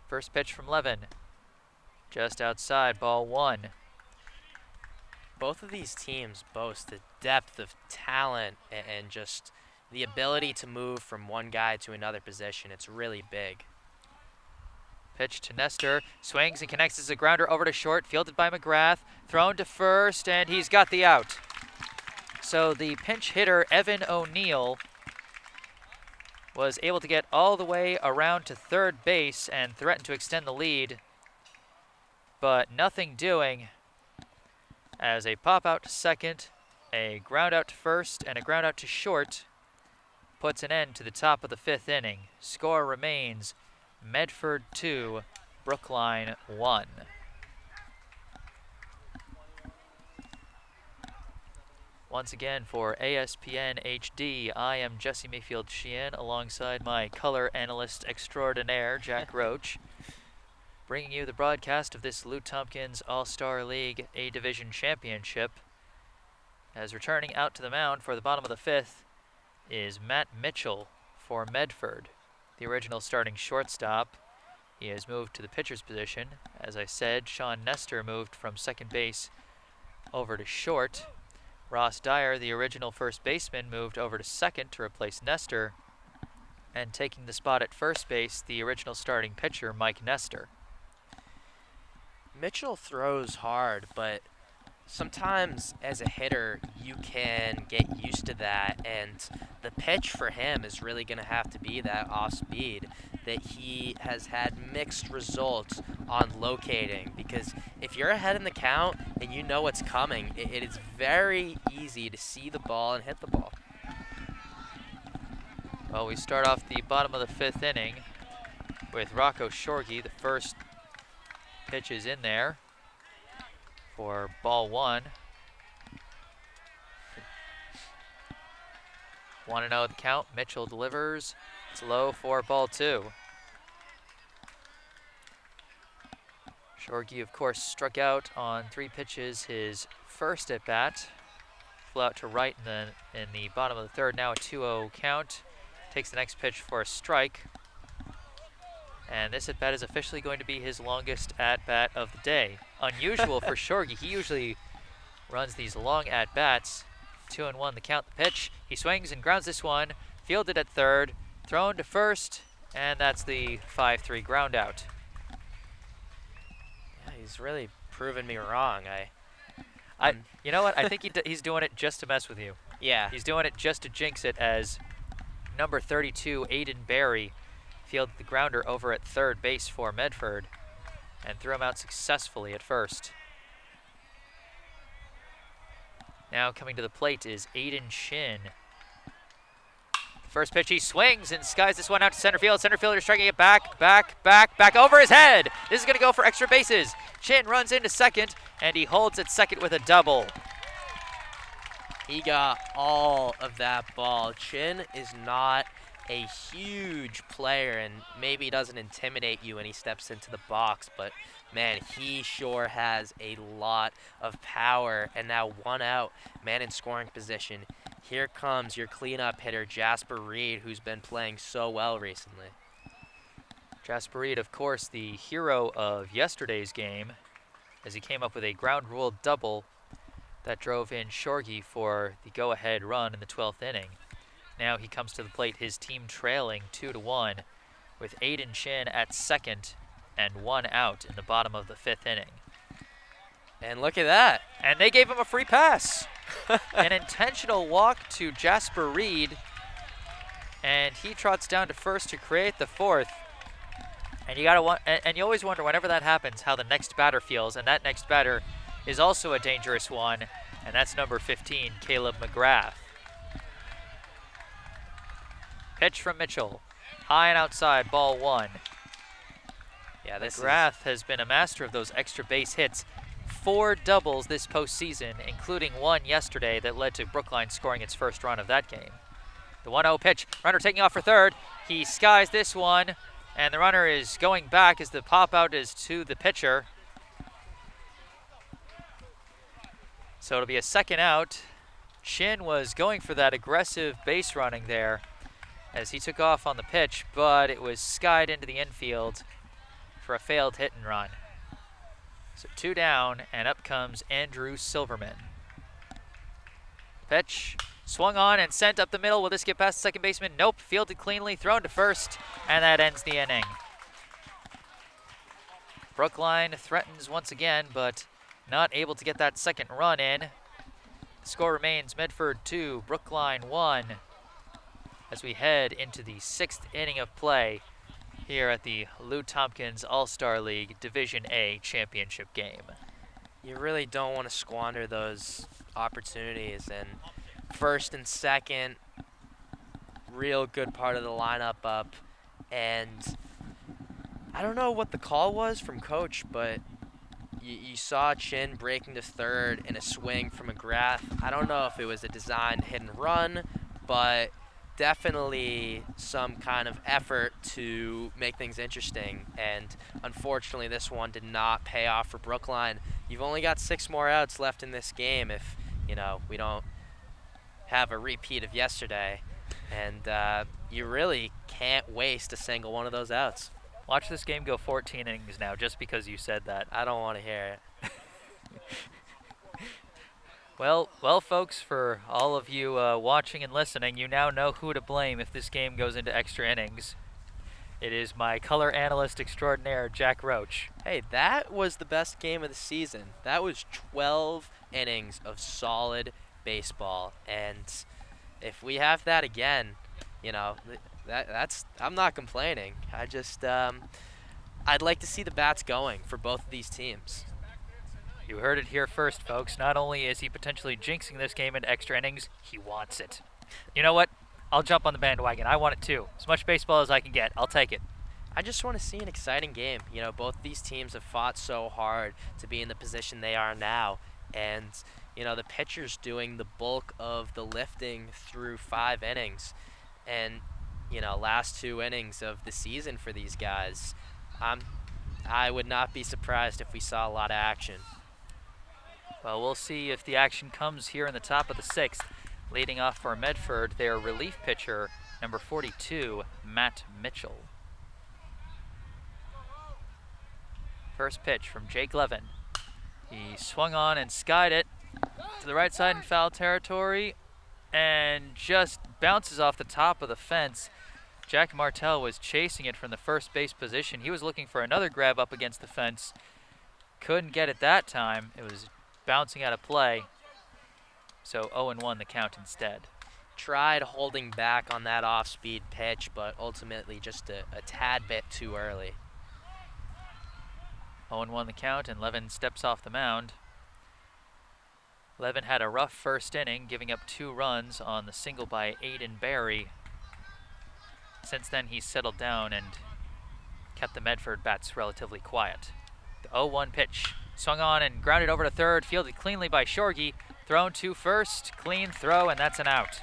First pitch from Levin, just outside, ball 1. Both of these teams boast the depth of talent and just the ability to move from one guy to another position. It's really big. Pitch to Nestor, swings and connects as a grounder over to short, fielded by McGrath, thrown to first, and he's got the out. So the pinch hitter, Evan O'Neill, was able to get all the way around to third base and threaten to extend the lead, but nothing doing as a pop out to second, a ground out to first, and a ground out to short puts an end to the top of the 5th inning. Score remains Medford 2, Brookline 1. Once again for ASPN HD, I am Jesse Mayfield Sheehan alongside my color analyst extraordinaire, Jack Roach, bringing you the broadcast of this Lou Tompkins All-Star League A-Division Championship. As returning out to the mound for the bottom of the 5th is Matt Mitchell for Medford, the original starting shortstop. He has moved to the pitcher's position. As I said, Sean Nestor moved from second base over to short. Ross Dyer, the original first baseman, moved over to second to replace Nestor. And taking the spot at first base, the original starting pitcher, Mike Nestor. Mitchell throws hard, but sometimes as a hitter, you can get used to that, and the pitch for him is really going to have to be that off speed that he has had mixed results on locating, because if you're ahead in the count and you know what's coming, it is very easy to see the ball and hit the ball. Well, we start off the bottom of the 5th inning with Rocco Shorgy. The first pitch is in there for ball 1. 1-0 the count. Mitchell delivers. It's low for ball 2. Shorgy, of course, struck out on 3 pitches his first at bat. Flew out to right in the bottom of the 3rd. Now a 2-0 count. Takes the next pitch for a strike. And this at-bat is officially going to be his longest at-bat of the day. Unusual for Shorgy. He usually runs these long at-bats. 2-1 the count, the pitch. He swings and grounds this one. Fielded at 3rd. Thrown to 1st. And that's the 5-3 ground out. Yeah, he's really proven me wrong. You know what? I think he's doing it just to mess with you. Yeah. He's doing it just to jinx it, as number 32, Aiden Barry, fielded the grounder over at 3rd base for Medford and threw him out successfully at 1st. Now coming to the plate is Aiden Shin. First pitch, he swings and skies this one out to center field. Center fielder striking it back over his head. This is going to go for extra bases. Shin runs into second, and he holds at second with a double. He got all of that ball. Chin is not a huge player, and maybe he doesn't intimidate you when he steps into the box, but man, he sure has a lot of power. And now 1 out, man in scoring position. Here comes your cleanup hitter, Jasper Reed, who's been playing so well recently. Jasper Reed, of course, the hero of yesterday's game, as he came up with a ground rule double that drove in Shorgy for the go-ahead run in the 12th inning. Now he comes to the plate, his team trailing 2-1 with Aiden Shin at second and 1 out in the bottom of the 5th inning. And look at that. And they gave him a free pass. An intentional walk to Jasper Reed, and he trots down to 1st to create the 4th. And you always wonder whenever that happens how the next batter feels, and that next batter is also a dangerous one, and that's number 15, Caleb McGrath. Pitch from Mitchell, high and outside, ball 1. Yeah, McGrath has been a master of those extra base hits. 4 doubles this postseason, including 1 yesterday that led to Brookline scoring its first run of that game. The 1-0 pitch, runner taking off for 3rd. He skies this one, and the runner is going back as the pop out is to the pitcher. So it'll be a 2nd out. Chin was going for that aggressive base running there as he took off on the pitch, but it was skied into the infield for a failed hit and run. So 2 down, and up comes Andrew Silverman. Pitch, swung on and sent up the middle. Will this get past the second baseman? Nope, fielded cleanly, thrown to 1st, and that ends the inning. Brookline threatens once again, but not able to get that 2nd run in. The score remains Medford 2, Brookline 1, as we head into the 6th inning of play here at the Lou Tompkins All-Star League Division A Championship game. You really don't want to squander those opportunities. And first and second, real good part of the lineup up. And I don't know what the call was from coach, but you saw Chin breaking to third in a swing from McGrath. I don't know if it was a designed hit and run, but definitely some kind of effort to make things interesting. And unfortunately, this one did not pay off for Brookline. You've only got 6 more outs left in this game if, we don't have a repeat of yesterday. And you really can't waste a single one of those outs. Watch this game go 14 innings now, just because you said that. I don't want to hear it. Well, folks, for all of you watching and listening, you now know who to blame if this game goes into extra innings. It is my color analyst extraordinaire, Jack Roach. Hey, that was the best game of the season. That was 12 innings of solid baseball. And if we have that again, that's I'm not complaining. I'd like to see the bats going for both of these teams. You heard it here first, folks. Not only is he potentially jinxing this game into extra innings, he wants it. You know what? I'll jump on the bandwagon. I want it too. As much baseball as I can get. I'll take it. I just want to see an exciting game. Both these teams have fought so hard to be in the position they are now. And, the pitcher's doing the bulk of the lifting through 5 innings. And, last 2 innings of the season for these guys, I would not be surprised if we saw a lot of action. Well, we'll see if the action comes here in the top of the 6th. Leading off for Medford, their relief pitcher, number 42, Matt Mitchell. First pitch from Jake Levin. He swung on and skied it to the right side in foul territory and just bounces off the top of the fence. Jack Martell was chasing it from the first base position. He was looking for another grab up against the fence. Couldn't get it that time. It was bouncing out of play. So 0-1 the count instead. Tried holding back on that off-speed pitch, but ultimately just a tad bit too early. 0-1 the count, and Levin steps off the mound. Levin had a rough first inning, giving up 2 runs on the single by Aiden Barry. Since then, he's settled down and kept the Medford bats relatively quiet. The 0-1 pitch. Swung on and grounded over to third, fielded cleanly by Shorgy. Thrown to first, clean throw, and that's an out.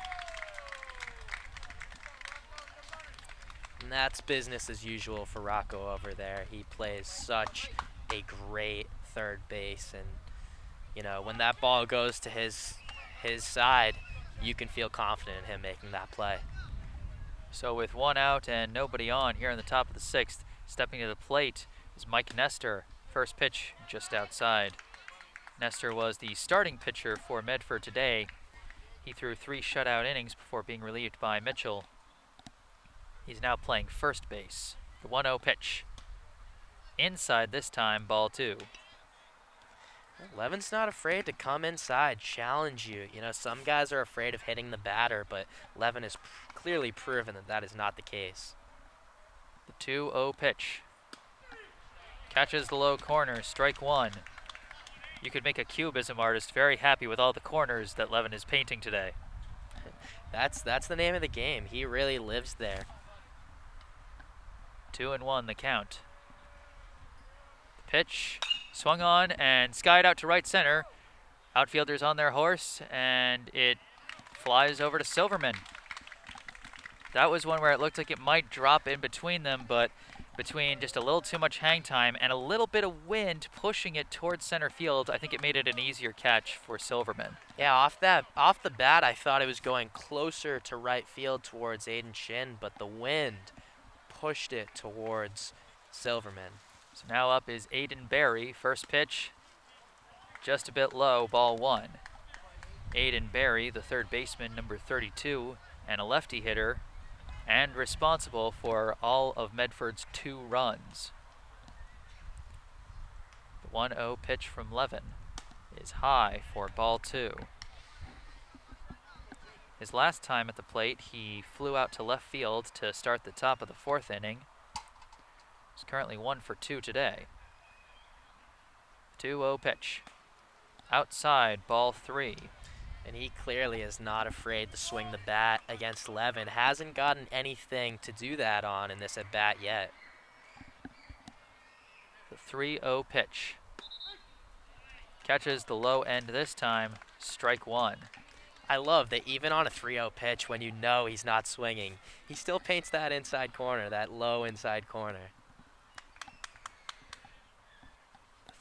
And that's business as usual for Rocco over there. He plays such a great third base, and when that ball goes to his side, you can feel confident in him making that play. So with 1 out and nobody on here in the top of the 6th, stepping to the plate is Mike Nestor. First pitch just outside. Nestor was the starting pitcher for Medford today. He threw 3 shutout innings before being relieved by Mitchell. He's now playing first base. The 1-0 pitch. Inside this time, ball 2. Levin's not afraid to come inside, challenge you. Some guys are afraid of hitting the batter, but Levin has clearly proven that is not the case. The 2-0 pitch. Catches the low corner, strike 1. You could make a cubism artist very happy with all the corners that Levin is painting today. That's the name of the game. He really lives there. 2-1 the count. The pitch swung on and skied out to right center. Outfielders on their horse, and it flies over to Silverman. That was one where it looked like it might drop in between them, but between just a little too much hang time and a little bit of wind pushing it towards center field, I think it made it an easier catch for Silverman. Yeah, off the bat, I thought it was going closer to right field towards Aiden Chin, but the wind pushed it towards Silverman. So now up is Aiden Barry. First pitch, just a bit low, ball 1. Aiden Barry, the third baseman, number 32, and a lefty hitter, and responsible for all of Medford's 2 runs. The 1-0 pitch from Levin is high for ball 2. His last time at the plate, he flew out to left field to start the top of the 4th inning. He's currently 1 for 2 today. 2-0 pitch. outside, ball 3. And he clearly is not afraid to swing the bat against Levin. Hasn't gotten anything to do that on in this at-bat yet. The 3-0 pitch. Catches the low end this time, strike 1. I love that even on a 3-0 pitch, when you know he's not swinging, he still paints that inside corner, that low inside corner.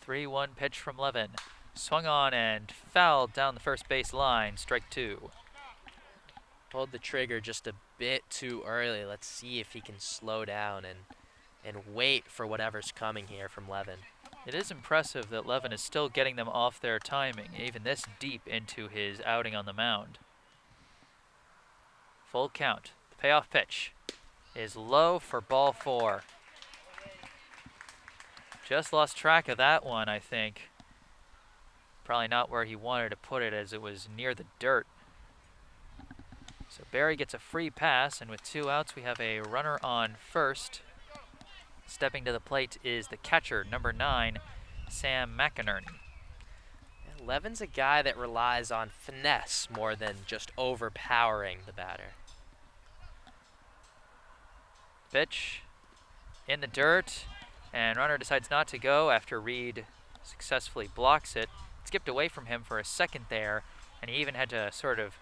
3-1 pitch from Levin. Swung on and fouled down the first base line, strike 2. Pulled the trigger just a bit too early. Let's see if he can slow down and wait for whatever's coming here from Levin. It is impressive that Levin is still getting them off their timing, even this deep into his outing on the mound. Full count. The payoff pitch is low for ball 4. Just lost track of that one, I think. Probably not where he wanted to put it, as it was near the dirt. So Barry gets a free pass, and with 2 outs, we have a runner on first. Stepping to the plate is the catcher, number 9, Sam McInerney. Yeah, Levin's a guy that relies on finesse more than just overpowering the batter. Pitch in the dirt, and runner decides not to go after Reed successfully blocks it. Skipped away from him for a second there, and he even had to sort of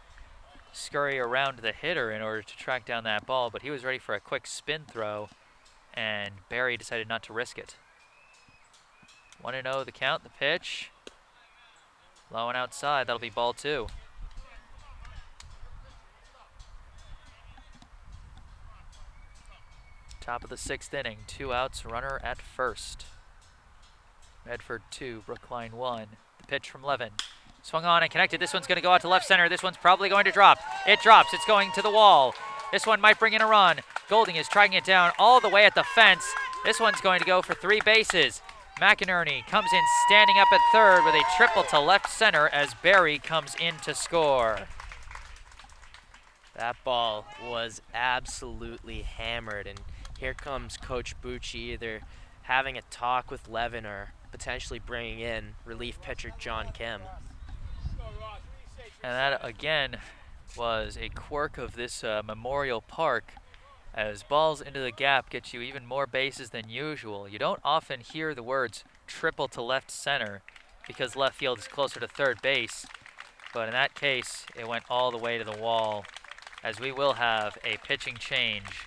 scurry around the hitter in order to track down that ball, but he was ready for a quick spin throw, and Barry decided not to risk it. 1-0 the count, the pitch. Low and outside, that'll be ball 2. Top of the 6th inning, 2 outs, runner at first. Medford 2, Brookline 1. The pitch from Levin. Swung on and connected. This one's going to go out to left center. This one's probably going to drop. It drops. It's going to the wall. This one might bring in a run. Golding is tracking it down all the way at the fence. This one's going to go for 3 bases. McInerney comes in standing up at third with a triple to left center as Barry comes in to score. That ball was absolutely hammered, and here comes Coach Bucci either having a talk with Levin or potentially bringing in relief pitcher John Kim. And that, again, was a quirk of this Memorial Park, as balls into the gap get you even more bases than usual. You don't often hear the words triple to left center because left field is closer to third base, but in that case, it went all the way to the wall, as we will have a pitching change.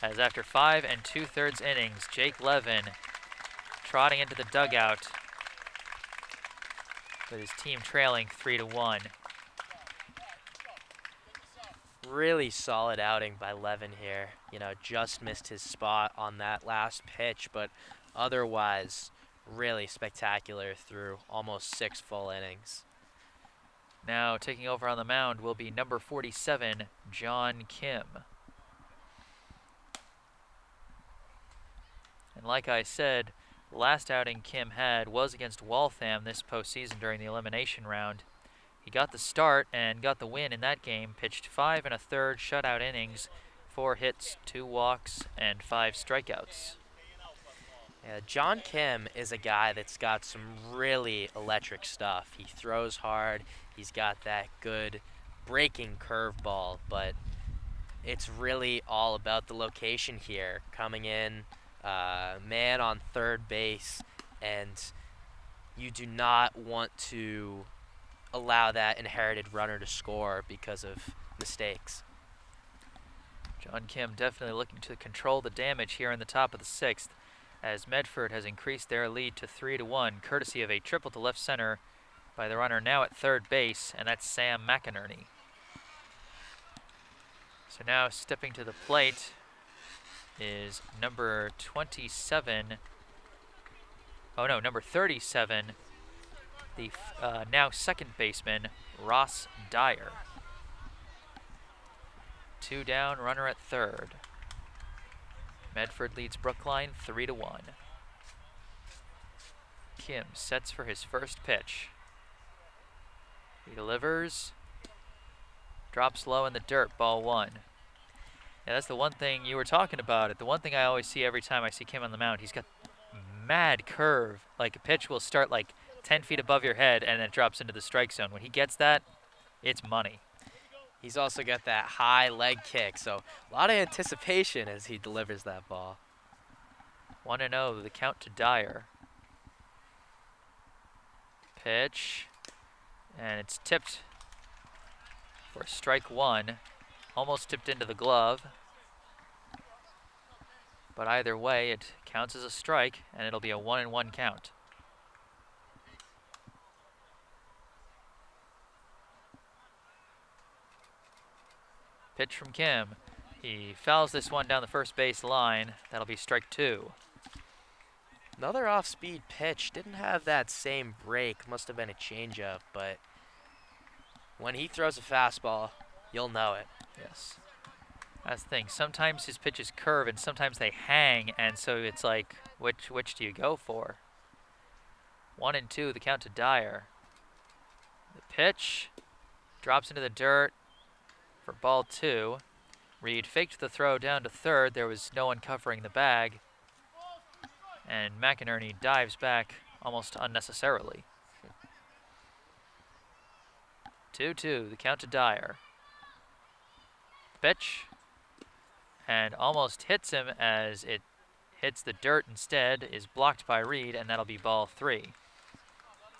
As after 5 2/3 innings, Jake Levin trotting into the dugout with his team trailing 3-1. Really solid outing by Levin here. You know, just missed his spot on that last pitch, but otherwise really spectacular through almost 6 full innings. Now taking over on the mound will be number 47, John Kim. And like I said, the last outing Kim had was against Waltham this postseason during the elimination round. He got the start and got the win in that game, pitched 5 1/3 shutout innings, 4 hits, 2 walks, and 5 strikeouts. Yeah, John Kim is a guy that's got some really electric stuff. He throws hard, he's got that good breaking curveball, but it's really all about the location here. Coming in, man on third base, and you do not want to allow that inherited runner to score because of mistakes. John Kim definitely looking to control the damage here in the top of the 6th, as Medford has increased their lead to 3-1, courtesy of a triple to left center by the runner now at third base, and that's Sam McInerney. So now stepping to the plate is number 37, number 37, the now second baseman, Ross Dyer. 2 down, runner at third. Medford leads Brookline 3-1. Kim sets for his first pitch. He delivers, drops low in the dirt, ball 1. Yeah, that's the one thing you were talking about. The one thing I always see every time I see Kim on the mound, he's got mad curve. Like a pitch will start like 10 feet above your head and then it drops into the strike zone. When he gets that, it's money. He's also got that high leg kick, so a lot of anticipation as he delivers that ball. 1-0, the count to Dyer. Pitch, and it's tipped for strike one. Almost tipped into the glove. But either way, it counts as a strike, and it'll be a 1-1 count. Pitch from Kim. He fouls this one down the first base line. That'll be strike two. Another off-speed pitch. Didn't have that same break. Must have been a changeup, but when he throws a fastball, you'll know it. Yes. That's the thing. Sometimes his pitches curve and sometimes they hang, and so it's like, which do you go for? 1-2, the count to Dyer. The pitch drops into the dirt for ball two. Reed faked the throw down to third. There was no one covering the bag. And McInerney dives back almost unnecessarily. 2-2, the count to Dyer. Pitch. And almost hits him as it hits the dirt instead, is blocked by Reed, and that'll be ball three.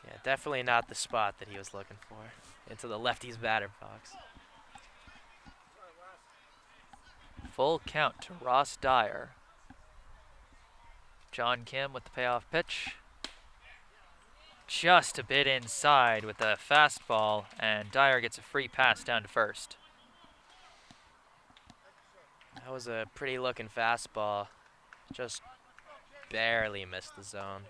Yeah, definitely not the spot that he was looking for. Into the lefty's batter box. Full count to Ross Dyer. John Kim with the payoff pitch. Just a bit inside with the fastball, and Dyer gets a free pass down to first. That was a pretty looking fastball. Just barely missed the zone.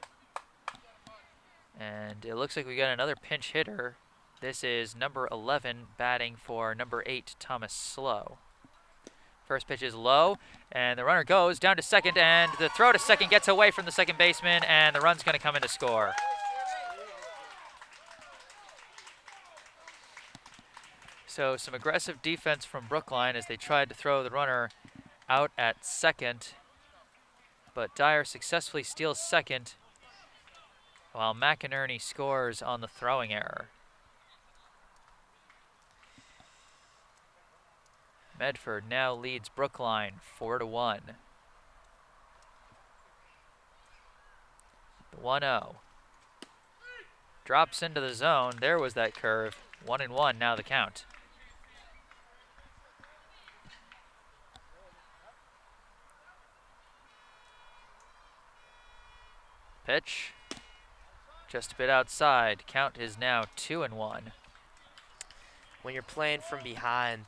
And it looks like we got another pinch hitter. This is number 11 batting for number 8, Thomas Slow. First pitch is low, and the runner goes down to second, and the throw to second gets away from the second baseman, and the run's going to come in to score. So some aggressive defense from Brookline as they tried to throw the runner out at second, but Dyer successfully steals second while McInerney scores on the throwing error. Medford now leads Brookline 4-1. The 1-0. Drops into the zone. There was that curve. 1-1 now the count. Pitch. Just a bit outside. Count is now 2-1. When you're playing from behind,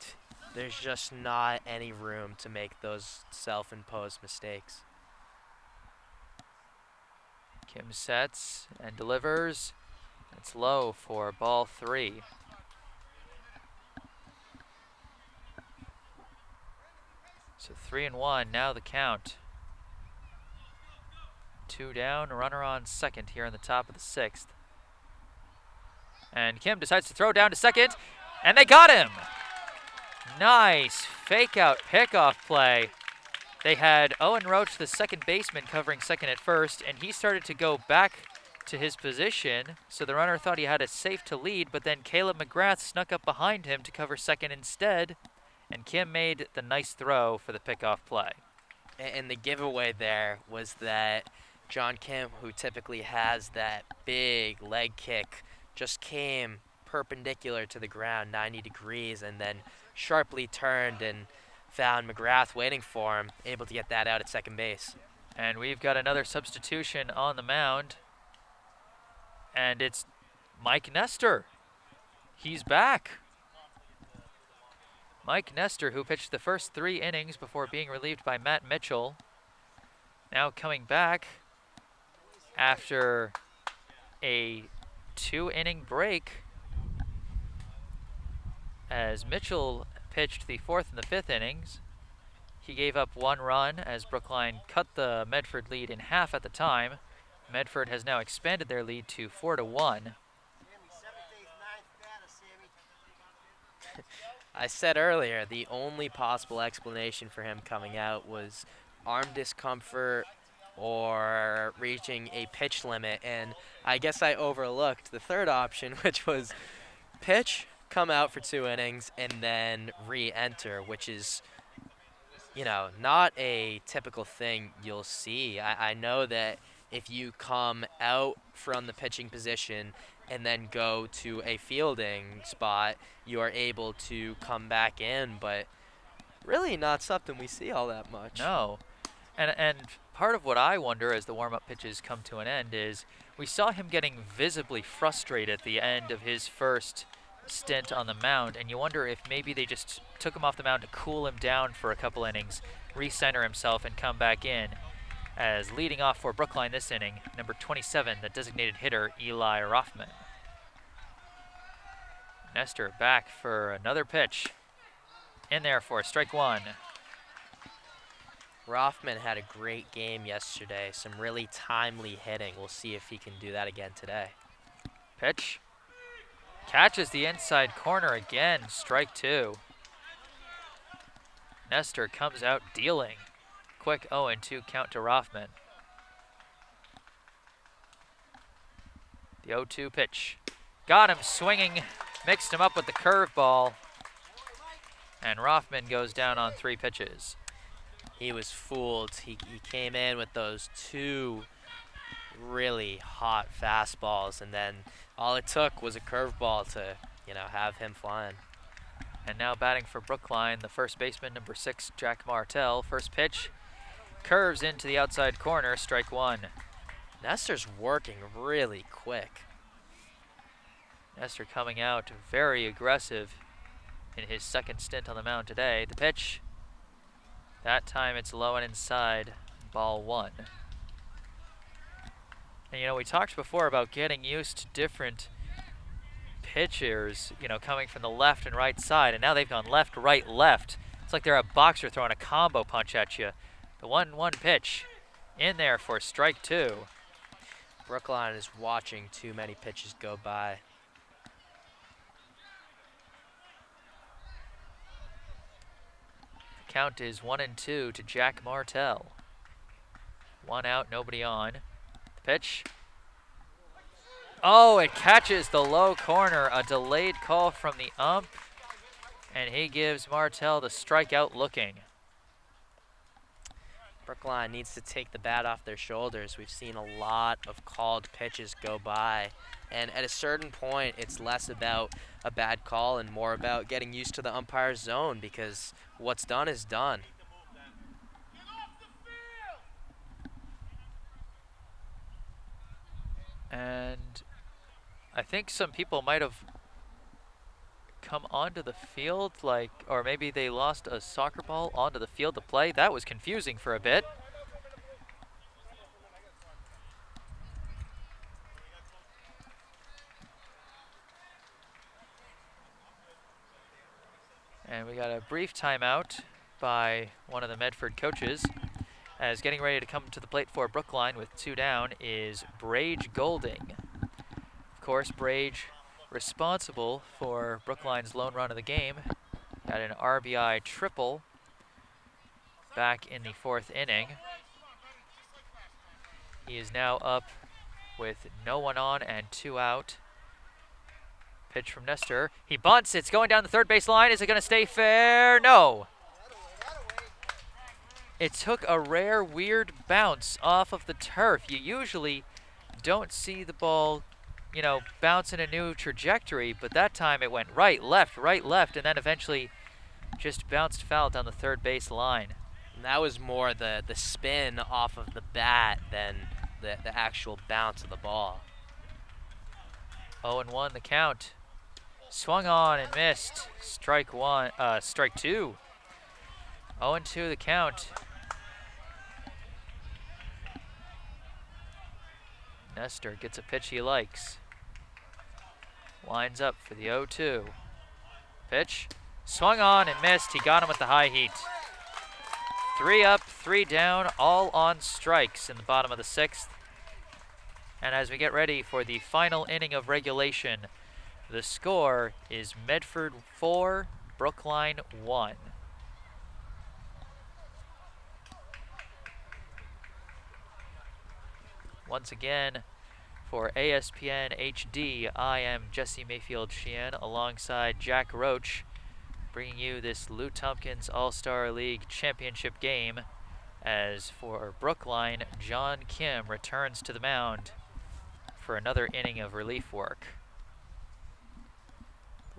there's just not any room to make those self-imposed mistakes. Kim sets and delivers. It's low for ball three. So 3-1 now the count. Two down, runner on second here in the top of the sixth. And Kim decides to throw down to second, and they got him! Nice fake out pickoff play. They had Owen Roach, the second baseman, covering second at first, and he started to go back to his position, so the runner thought he had it safe to lead, but then Caleb McGrath snuck up behind him to cover second instead, and Kim made the nice throw for the pickoff play. And the giveaway there was that John Kim, who typically has that big leg kick, just came perpendicular to the ground 90 degrees and then sharply turned and found McGrath waiting for him, able to get that out at second base. And we've got another substitution on the mound, and it's Mike Nestor. He's back. Mike Nestor, who pitched the first 3 innings before being relieved by Matt Mitchell, now coming back after a 2-inning break as Mitchell pitched the 4th and the 5th innings. He gave up 1 run as Brookline cut the Medford lead in half at the time. Medford has now expanded their lead to 4-1. I said earlier, the only possible explanation for him coming out was arm discomfort or reaching a pitch limit. And I guess I overlooked the third option, which was pitch, come out for 2 innings, and then re-enter, which is, you know, not a typical thing you'll see. I know that if you come out from the pitching position and then go to a fielding spot, you are able to come back in, but really not something we see all that much. No. And part of what I wonder as the warm-up pitches come to an end is we saw him getting visibly frustrated at the end of his first stint on the mound, and you wonder if maybe they just took him off the mound to cool him down for a couple innings, recenter himself, and come back in. As leading off for Brookline this inning, number 27, the designated hitter, Eli Rothman. Nestor back for another pitch. In there for strike 1. Rothman had a great game yesterday, some really timely hitting. We'll see if he can do that again today. Pitch. Catches the inside corner again, strike 2. Nestor comes out dealing. Quick 0-2 count to Rothman. The 0-2 pitch. Got him swinging, mixed him up with the curveball, and Rothman goes down on 3 pitches. He was fooled. He came in with those 2 really hot fastballs, and then all it took was a curveball to, you know, have him flying. And now batting for Brookline, the first baseman, number 6, Jack Martell. First pitch, curves into the outside corner, strike 1. Nestor's working really quick. Nestor coming out very aggressive in his second stint on the mound today. The pitch, that time it's low and inside, ball 1. And you know, we talked before about getting used to different pitchers, you know, coming from the left and right side, and now they've gone left, right, left. It's like they're a boxer throwing a combo punch at you. The 1-1 pitch in there for strike 2. Brookline is watching too many pitches go by. The count is 1-2 to Jack Martell. 1 out, nobody on. The pitch. Oh, it catches the low corner. A delayed call from the ump, and he gives Martell the strikeout looking. Brookline needs to take the bat off their shoulders. We've seen a lot of called pitches go by, and at a certain point, it's less about a bad call and more about getting used to the umpire's zone, because what's done is done. And I think some people might have come onto the field, like, or maybe they lost a soccer ball onto the field to play. That was confusing for a bit. And we got a brief timeout by one of the Medford coaches, as getting ready to come to the plate for Brookline with 2 down is Brage Golding. Of course, Brage responsible for Brookline's lone run of the game. Got an RBI triple back in the 4th inning. He is now up with no one on and 2 out. Pitch from Nestor. He bunts. It's going down the third base line. Is it going to stay fair? No. It took a rare, weird bounce off of the turf. You usually don't see the ball, you know, bounce in a new trajectory, but that time it went right, left, and then eventually just bounced foul down the third base line. And that was more the spin off of the bat than the actual bounce of the ball. 0-1 the count. Swung on and missed. Strike 2. 0-2 the count. Nestor gets a pitch he likes. Lines up for the 0-2. Pitch. Swung on and missed. He got him with the high heat. 3 up, 3 down, all on strikes in the bottom of the 6th. And as we get ready for the final inning of regulation, the score is Medford 4, Brookline 1. Once again, for ASPN HD, I am Jesse Mayfield Sheehan alongside Jack Roach, bringing you this Lou Tompkins All-Star League Championship game. As for Brookline, John Kim returns to the mound for another inning of relief work.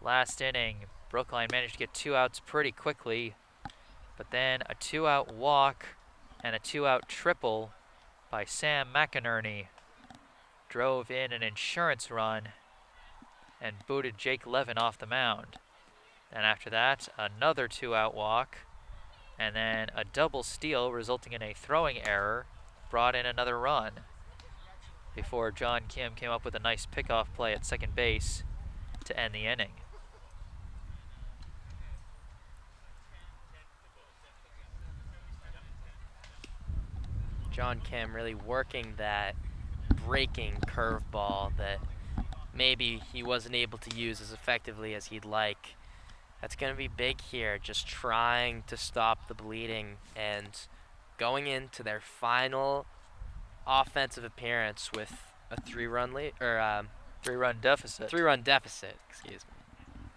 Last inning, Brookline managed to get 2 outs pretty quickly, but then a 2-out walk and a 2-out triple by Sam McInerney drove in an insurance run and booted Jake Levin off the mound. And after that, another 2-out walk, and then a double steal resulting in a throwing error brought in another run before John Kim came up with a nice pickoff play at second base to end the inning. John Kim really working that breaking curveball that maybe he wasn't able to use as effectively as he'd like. That's going to be big here, just trying to stop the bleeding and going into their final offensive appearance with a 3-run lead, or 3-run deficit. 3-run deficit, excuse me.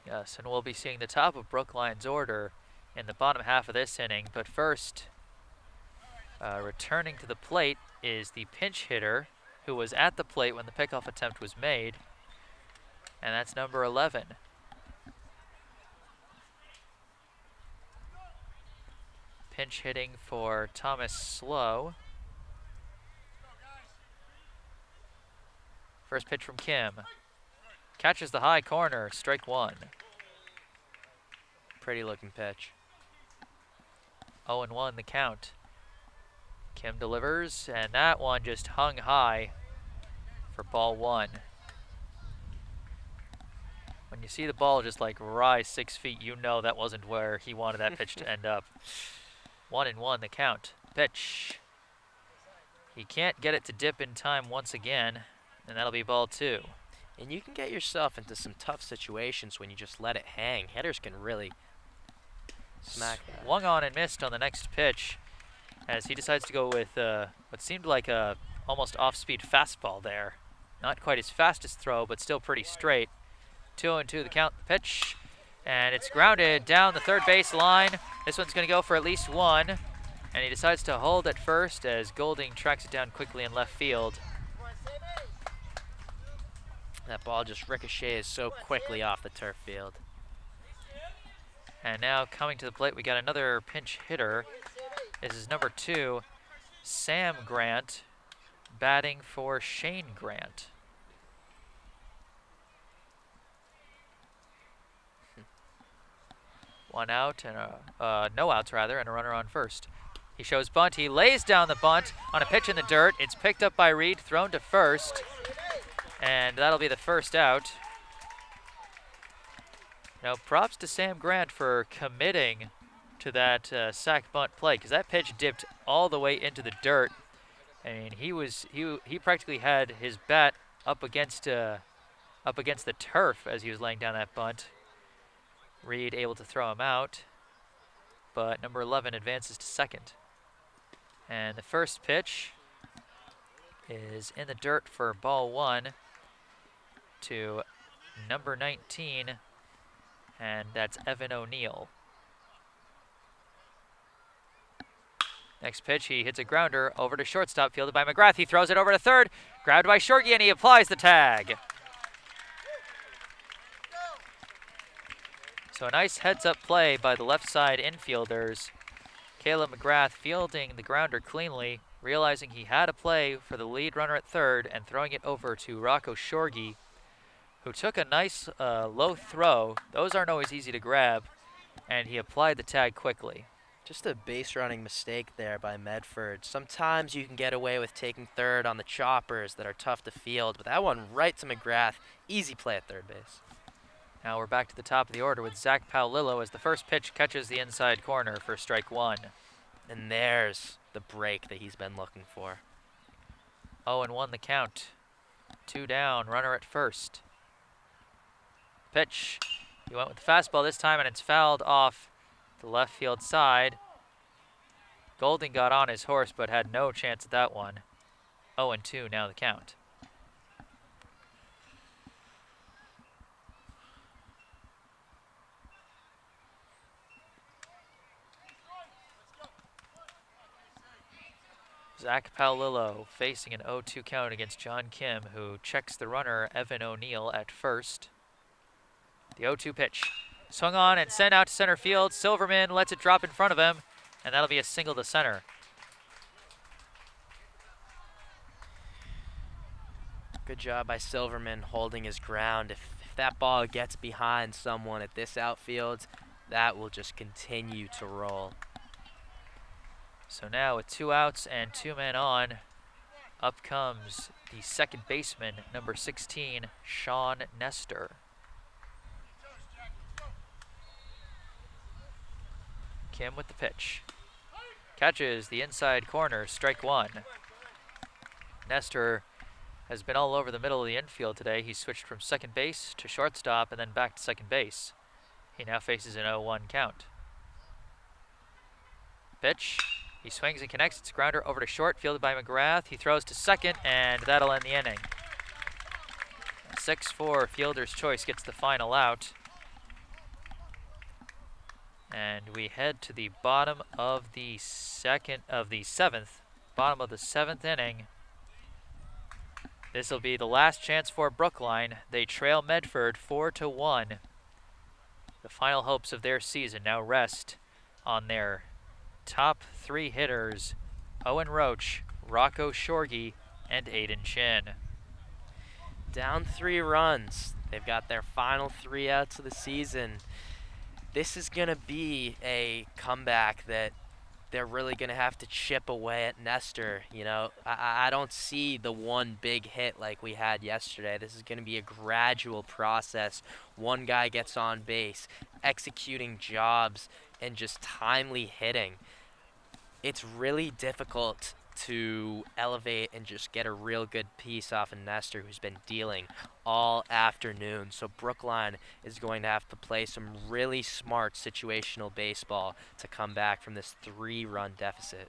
Yes, and we'll be seeing the top of Brookline's order in the bottom half of this inning, but first, returning to the plate is the pinch hitter who was at the plate when the pickoff attempt was made, and that's number 11. Pinch hitting for Thomas Slow. First pitch from Kim. Catches the high corner, strike one. Pretty looking pitch. 0-1 the count. Kim delivers, and that one just hung high for ball one. When you see the ball just like rise 6 feet, you know that wasn't where he wanted that pitch to end up. 1-1 the count. Pitch. He can't get it to dip in time once again, and that'll be ball two. And you can get yourself into some tough situations when you just let it hang. Hitters can really smack that. Swung on and missed on the next pitch as he decides to go with what seemed like a almost off-speed fastball there. Not quite his fastest throw, but still pretty straight. 2-2 the count. The pitch. And it's grounded down the third base line. This one's going to go for at least one. And he decides to hold at first as Golding tracks it down quickly in left field. That ball just ricochets so quickly off the turf field. And now coming to the plate, we got another pinch hitter. This is number 2, Sam Grant, batting for Shane Grant. One out and no outs rather, and a runner on first. He shows bunt. He lays down the bunt on a pitch in the dirt. It's picked up by Reed, thrown to first, and that'll be the first out. Now, props to Sam Grant for committing to that sac bunt play, because that pitch dipped all the way into the dirt. I mean, he practically had his bat up against the turf as he was laying down that bunt. Reed able to throw him out, but number 11 advances to second. And the first pitch is in the dirt for ball one to number 19, and that's Evan O'Neill. Next pitch, he hits a grounder over to shortstop, fielded by McGrath. He throws it over to third, grabbed by Shorgy, and he applies the tag. So a nice heads-up play by the left side infielders. Caleb McGrath fielding the grounder cleanly, realizing he had a play for the lead runner at third and throwing it over to Rocco Shorgy, who took a nice low throw. Those aren't always easy to grab, and he applied the tag quickly. Just a base running mistake there by Medford. Sometimes you can get away with taking third on the choppers that are tough to field, but that one right to McGrath, easy play at third base. Now we're back to the top of the order with Zach Paolillo as the first pitch catches the inside corner for strike one. And there's the break that he's been looking for. 0-1 the count. 2 down, runner at first. Pitch. He went with the fastball this time, and it's fouled off the left field side. Golding got on his horse, but had no chance at that one. 0-2 now the count. Zach Paolillo facing an 0-2 count against John Kim, who checks the runner Evan O'Neill at first. The 0-2 pitch. Swung on and sent out to center field. Silverman lets it drop in front of him, and that'll be a single to center. Good job by Silverman holding his ground. If that ball gets behind someone at this outfield, that will just continue to roll. So now with 2 outs and 2 men on, up comes the second baseman, number 16, Sean Nestor. Kim with the pitch. Catches the inside corner, strike 1. Nestor has been all over the middle of the infield today. He switched from second base to shortstop and then back to second base. He now faces an 0-1 count. Pitch. He swings and connects. It's a grounder over to short, fielded by McGrath. He throws to second, and that'll end the inning. 6-4, fielder's choice gets the final out. And we head to the bottom of the seventh inning. This will be the last chance for Brookline. They trail Medford 4-1. The final hopes of their season now rest on their top 3 hitters, Owen Roach, Rocco Shorgy, and Aiden Chin. Down 3 runs. They've got their final 3 outs of the season. This is going to be a comeback that they're really going to have to chip away at Nestor. You know, I don't see the one big hit like we had yesterday. This is going to be a gradual process. One guy gets on base, executing jobs, and just timely hitting. It's really difficult to elevate and just get a real good piece off of Nestor, who's been dealing all afternoon. So Brookline is going to have to play some really smart situational baseball to come back from this 3-run deficit.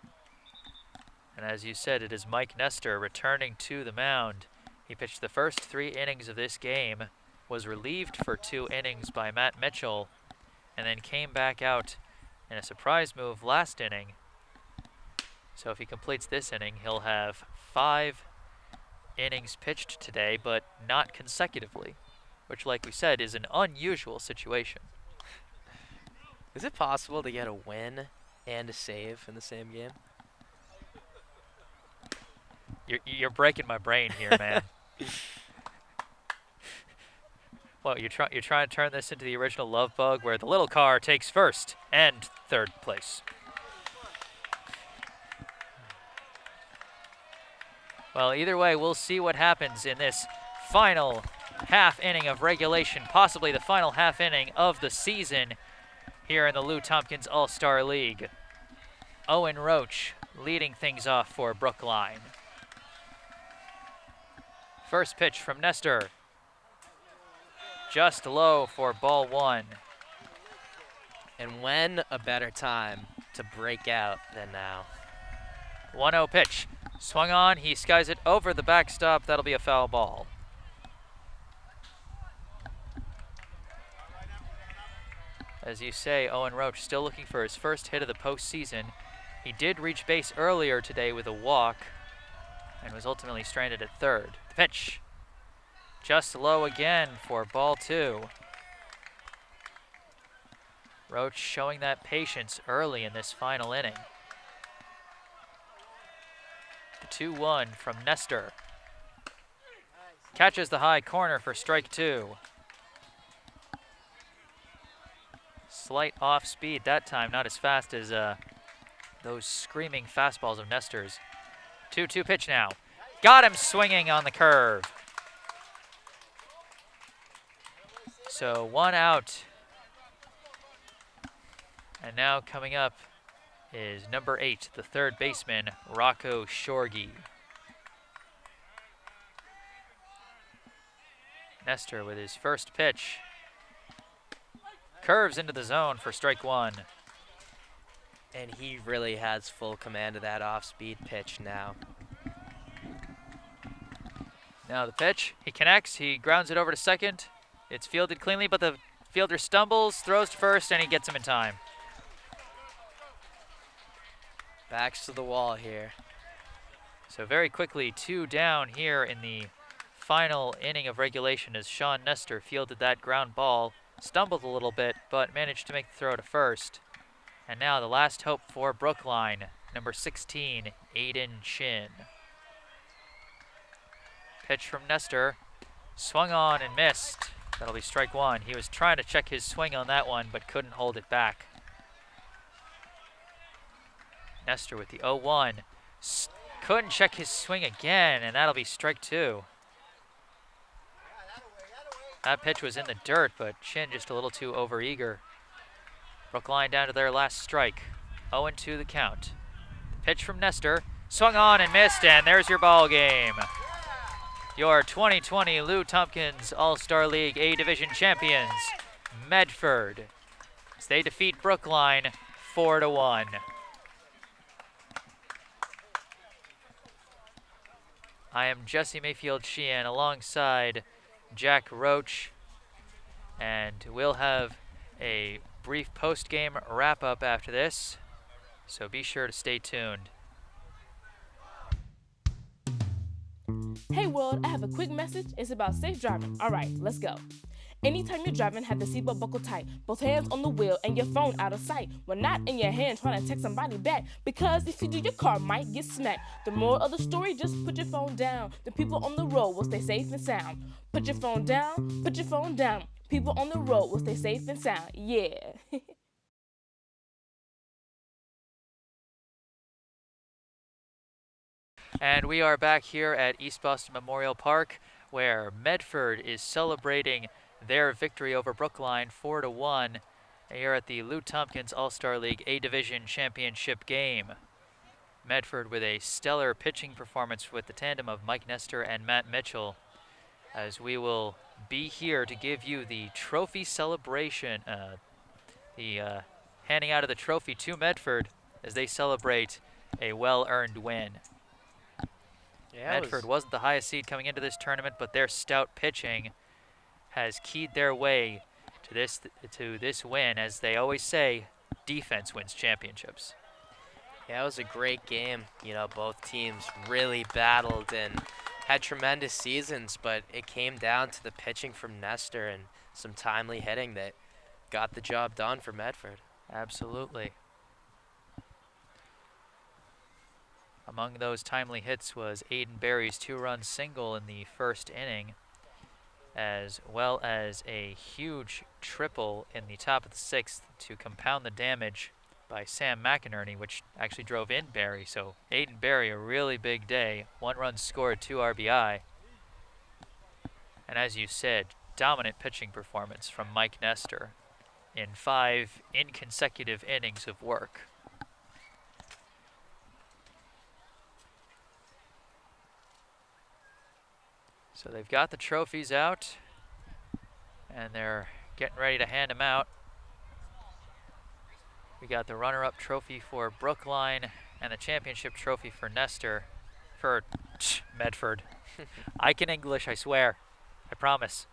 And as you said, it is Mike Nestor returning to the mound. He pitched the first 3 innings of this game, was relieved for 2 innings by Matt Mitchell, and then came back out in a surprise move last inning. So if he completes this inning, he'll have 5 innings pitched today, but not consecutively, which, like we said, is an unusual situation. Is it possible to get a win and a save in the same game? You're breaking my brain here, man. Well, you're trying to turn this into the original Love Bug, where the little car takes first and third place. Well, either way, we'll see what happens in this final half inning of regulation, possibly the final half inning of the season here in the Lou Tompkins All-Star League. Owen Roach leading things off for Brookline. First pitch from Nestor. Just low for ball 1. And when a better time to break out than now? 1-0 pitch. Swung on, he skies it over the backstop. That'll be a foul ball. As you say, Owen Roach still looking for his first hit of the postseason. He did reach base earlier today with a walk and was ultimately stranded at third. The pitch. Just low again for ball 2. Roach showing that patience early in this final inning. The 2-1 from Nestor. Catches the high corner for strike 2. Slight off speed that time, not as fast as those screaming fastballs of Nestor's. 2-2 pitch now. Got him swinging on the curve. So 1 out. And now coming up is number 8, the third baseman, Rocco Shorgy. Nestor with his first pitch. Curves into the zone for strike 1. And he really has full command of that off-speed pitch now. Now the pitch, he connects, he grounds it over to second. It's fielded cleanly, but the fielder stumbles, throws to first, and he gets him in time. Backs to the wall here. So very quickly, 2 down here in the final inning of regulation as Sean Nestor fielded that ground ball, stumbled a little bit, but managed to make the throw to first. And now the last hope for Brookline, number 16, Aiden Chin. Pitch from Nestor, swung on and missed. That'll be strike 1. He was trying to check his swing on that one, but couldn't hold it back. Nestor with the 0-1. Couldn't check his swing again, and that'll be strike 2. That pitch was in the dirt, but Chin just a little too overeager. Brookline down to their last strike. 0-2 the count. Pitch from Nestor, swung on and missed, and there's your ball game. Your 2020 Lou Tompkins All-Star League A Division champions, Medford, as they defeat Brookline 4-1. I am Jesse Mayfield Sheehan alongside Jack Roach, and we'll have a brief post-game wrap-up after this, so be sure to stay tuned. Hey world, I have a quick message. It's about safe driving. All right, let's go. Anytime you're driving, have the seatbelt buckled tight. Both hands on the wheel and your phone out of sight. When not in your hand trying to text somebody back. Because if you do, your car might get smacked. The moral of the story, just put your phone down. The people on the road will stay safe and sound. Put your phone down, put your phone down. People on the road will stay safe and sound. Yeah. And we are back here at East Boston Memorial Park, where Medford is celebrating their victory over Brookline 4-1 here at the Lou Tompkins All-Star League A Division Championship game. Medford with a stellar pitching performance with the tandem of Mike Nestor and Matt Mitchell, as we will be here to give you the trophy celebration, handing out of the trophy to Medford as they celebrate a well-earned win. Yeah, Medford wasn't the highest seed coming into this tournament, but their stout pitching has keyed their way to this win. As they always say, defense wins championships. Yeah, it was a great game. You know, both teams really battled and had tremendous seasons, but it came down to the pitching from Nestor and some timely hitting that got the job done for Medford. Absolutely. Among those timely hits was Aiden Berry's 2-run single in the first inning, as well as a huge triple in the top of the 6th to compound the damage by Sam McInerney, which actually drove in Berry. So Aiden Berry, a really big day. 1 run scored, 2 RBI. And as you said, dominant pitching performance from Mike Nestor in 5 inconsecutive innings of work. So they've got the trophies out, and they're getting ready to hand them out. We got the runner-up trophy for Brookline and the championship trophy for Medford. I can English, I swear. I promise.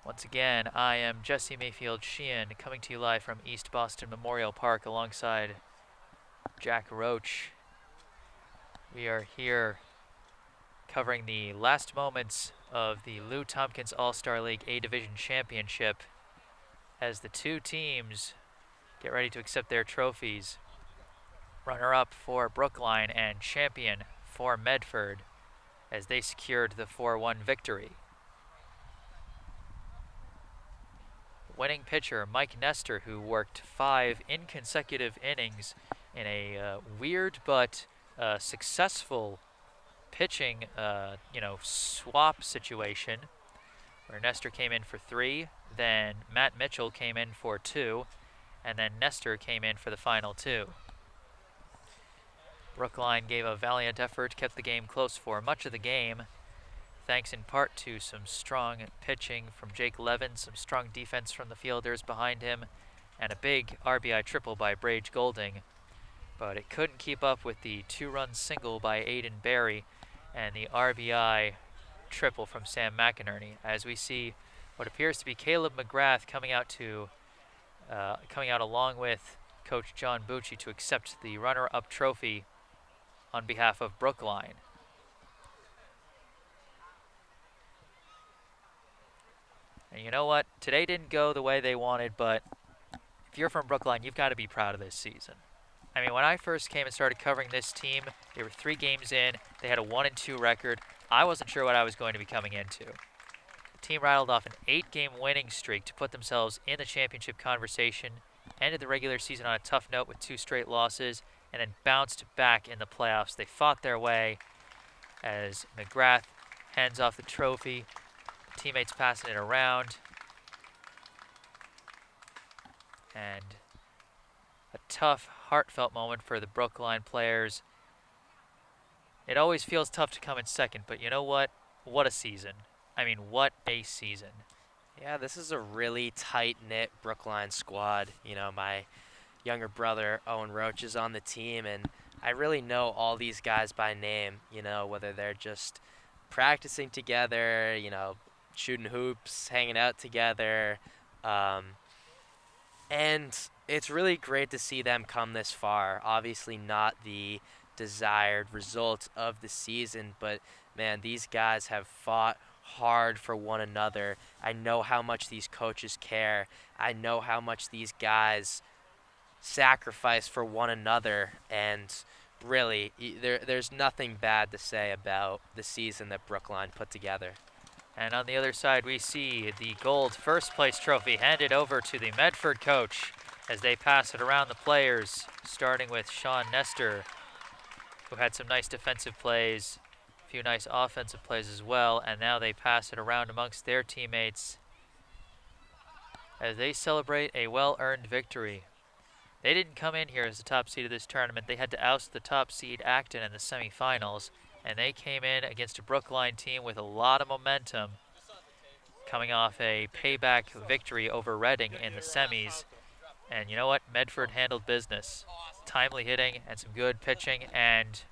Once again, I am Jesse Mayfield Sheehan, coming to you live from East Boston Memorial Park alongside Jack Roach. We are here covering the last moments of the Lou Tompkins All-Star League A Division Championship as the two teams get ready to accept their trophies. Runner-up for Brookline and champion for Medford as they secured the 4-1 victory. Winning pitcher Mike Nestor, who worked 5 inconsecutive innings in a weird but successful pitching swap situation, where Nestor came in for 3, then Matt Mitchell came in for 2, and then Nestor came in for the final 2. Brookline gave a valiant effort, kept the game close for much of the game, thanks in part to some strong pitching from Jake Levin, some strong defense from the fielders behind him, and a big RBI triple by Brage Golding. But it couldn't keep up with the 2-run single by Aiden Barry and the RBI triple from Sam McInerney, as we see what appears to be Caleb McGrath coming out along with Coach John Bucci to accept the runner-up trophy on behalf of Brookline. And you know what? Today didn't go the way they wanted, but if you're from Brookline, you've got to be proud of this season. I mean, when I first came and started covering this team, they were 3 games in. They had a 1-2 record. I wasn't sure what I was going to be coming into. The team rattled off an 8-game winning streak to put themselves in the championship conversation, ended the regular season on a tough note with 2 straight losses, and then bounced back in the playoffs. They fought their way as McGrath hands off the trophy. Teammates passing it around, and a tough, heartfelt moment for the Brookline players. It always feels tough to come in second, but you know what? What a season. I mean, what a season. Yeah, this is a really tight-knit Brookline squad. You know, my younger brother, Owen Roach, is on the team, and I really know all these guys by name, you know, whether they're just practicing together, you know, shooting hoops, hanging out together. And it's really great to see them come this far. Obviously not the desired result of the season, but man, these guys have fought hard for one another. I know how much these coaches care. I know how much these guys sacrifice for one another, and really, there's nothing bad to say about the season that Brookline put together. And on the other side, we see the gold first place trophy handed over to the Medford coach as they pass it around the players, starting with Sean Nestor, who had some nice defensive plays, a few nice offensive plays as well, and now they pass it around amongst their teammates as they celebrate a well-earned victory. They didn't come in here as the top seed of this tournament. They had to oust the top seed Acton in the semifinals, and they came in against a Brookline team with a lot of momentum, coming off a payback victory over Reading in the semis. And you know what? Medford handled business. Timely hitting and some good pitching. And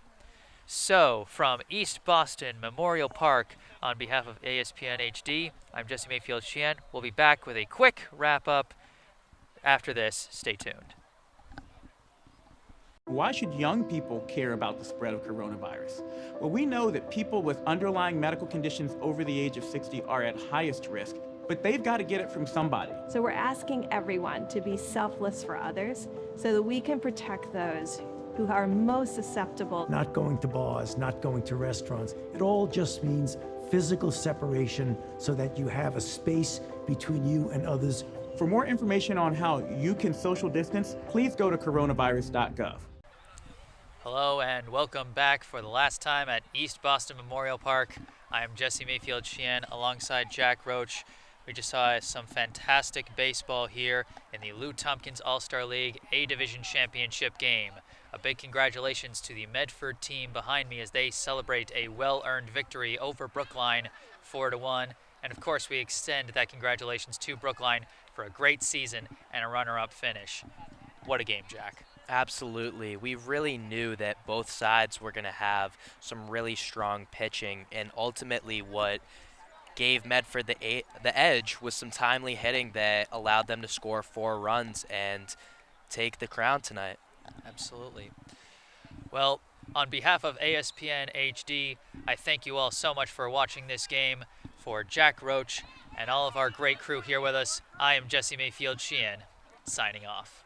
so, from East Boston Memorial Park, on behalf of ASPN HD, I'm Jesse Mayfield Sheehan. We'll be back with a quick wrap-up after this. Stay tuned. Why should young people care about the spread of coronavirus? Well, we know that people with underlying medical conditions over the age of 60 are at highest risk, but they've got to get it from somebody. So we're asking everyone to be selfless for others so that we can protect those who are most susceptible. Not going to bars, not going to restaurants. It all just means physical separation so that you have a space between you and others. For more information on how you can social distance, please go to coronavirus.gov. Hello and welcome back for the last time at East Boston Memorial Park. I am Jesse Mayfield Sheehan alongside Jack Roach. We just saw some fantastic baseball here in the Lou Tompkins All-Star League A-Division Championship game. A big congratulations to the Medford team behind me as they celebrate a well-earned victory over Brookline 4-1. And of course we extend that congratulations to Brookline for a great season and a runner-up finish. What a game, Jack. Absolutely. We really knew that both sides were going to have some really strong pitching, and ultimately what gave Medford the edge was some timely hitting that allowed them to score 4 runs and take the crown tonight. Absolutely. Well, on behalf of ASPN HD, I thank you all so much for watching this game. For Jack Roach and all of our great crew here with us, I am Jesse Mayfield Sheehan, signing off.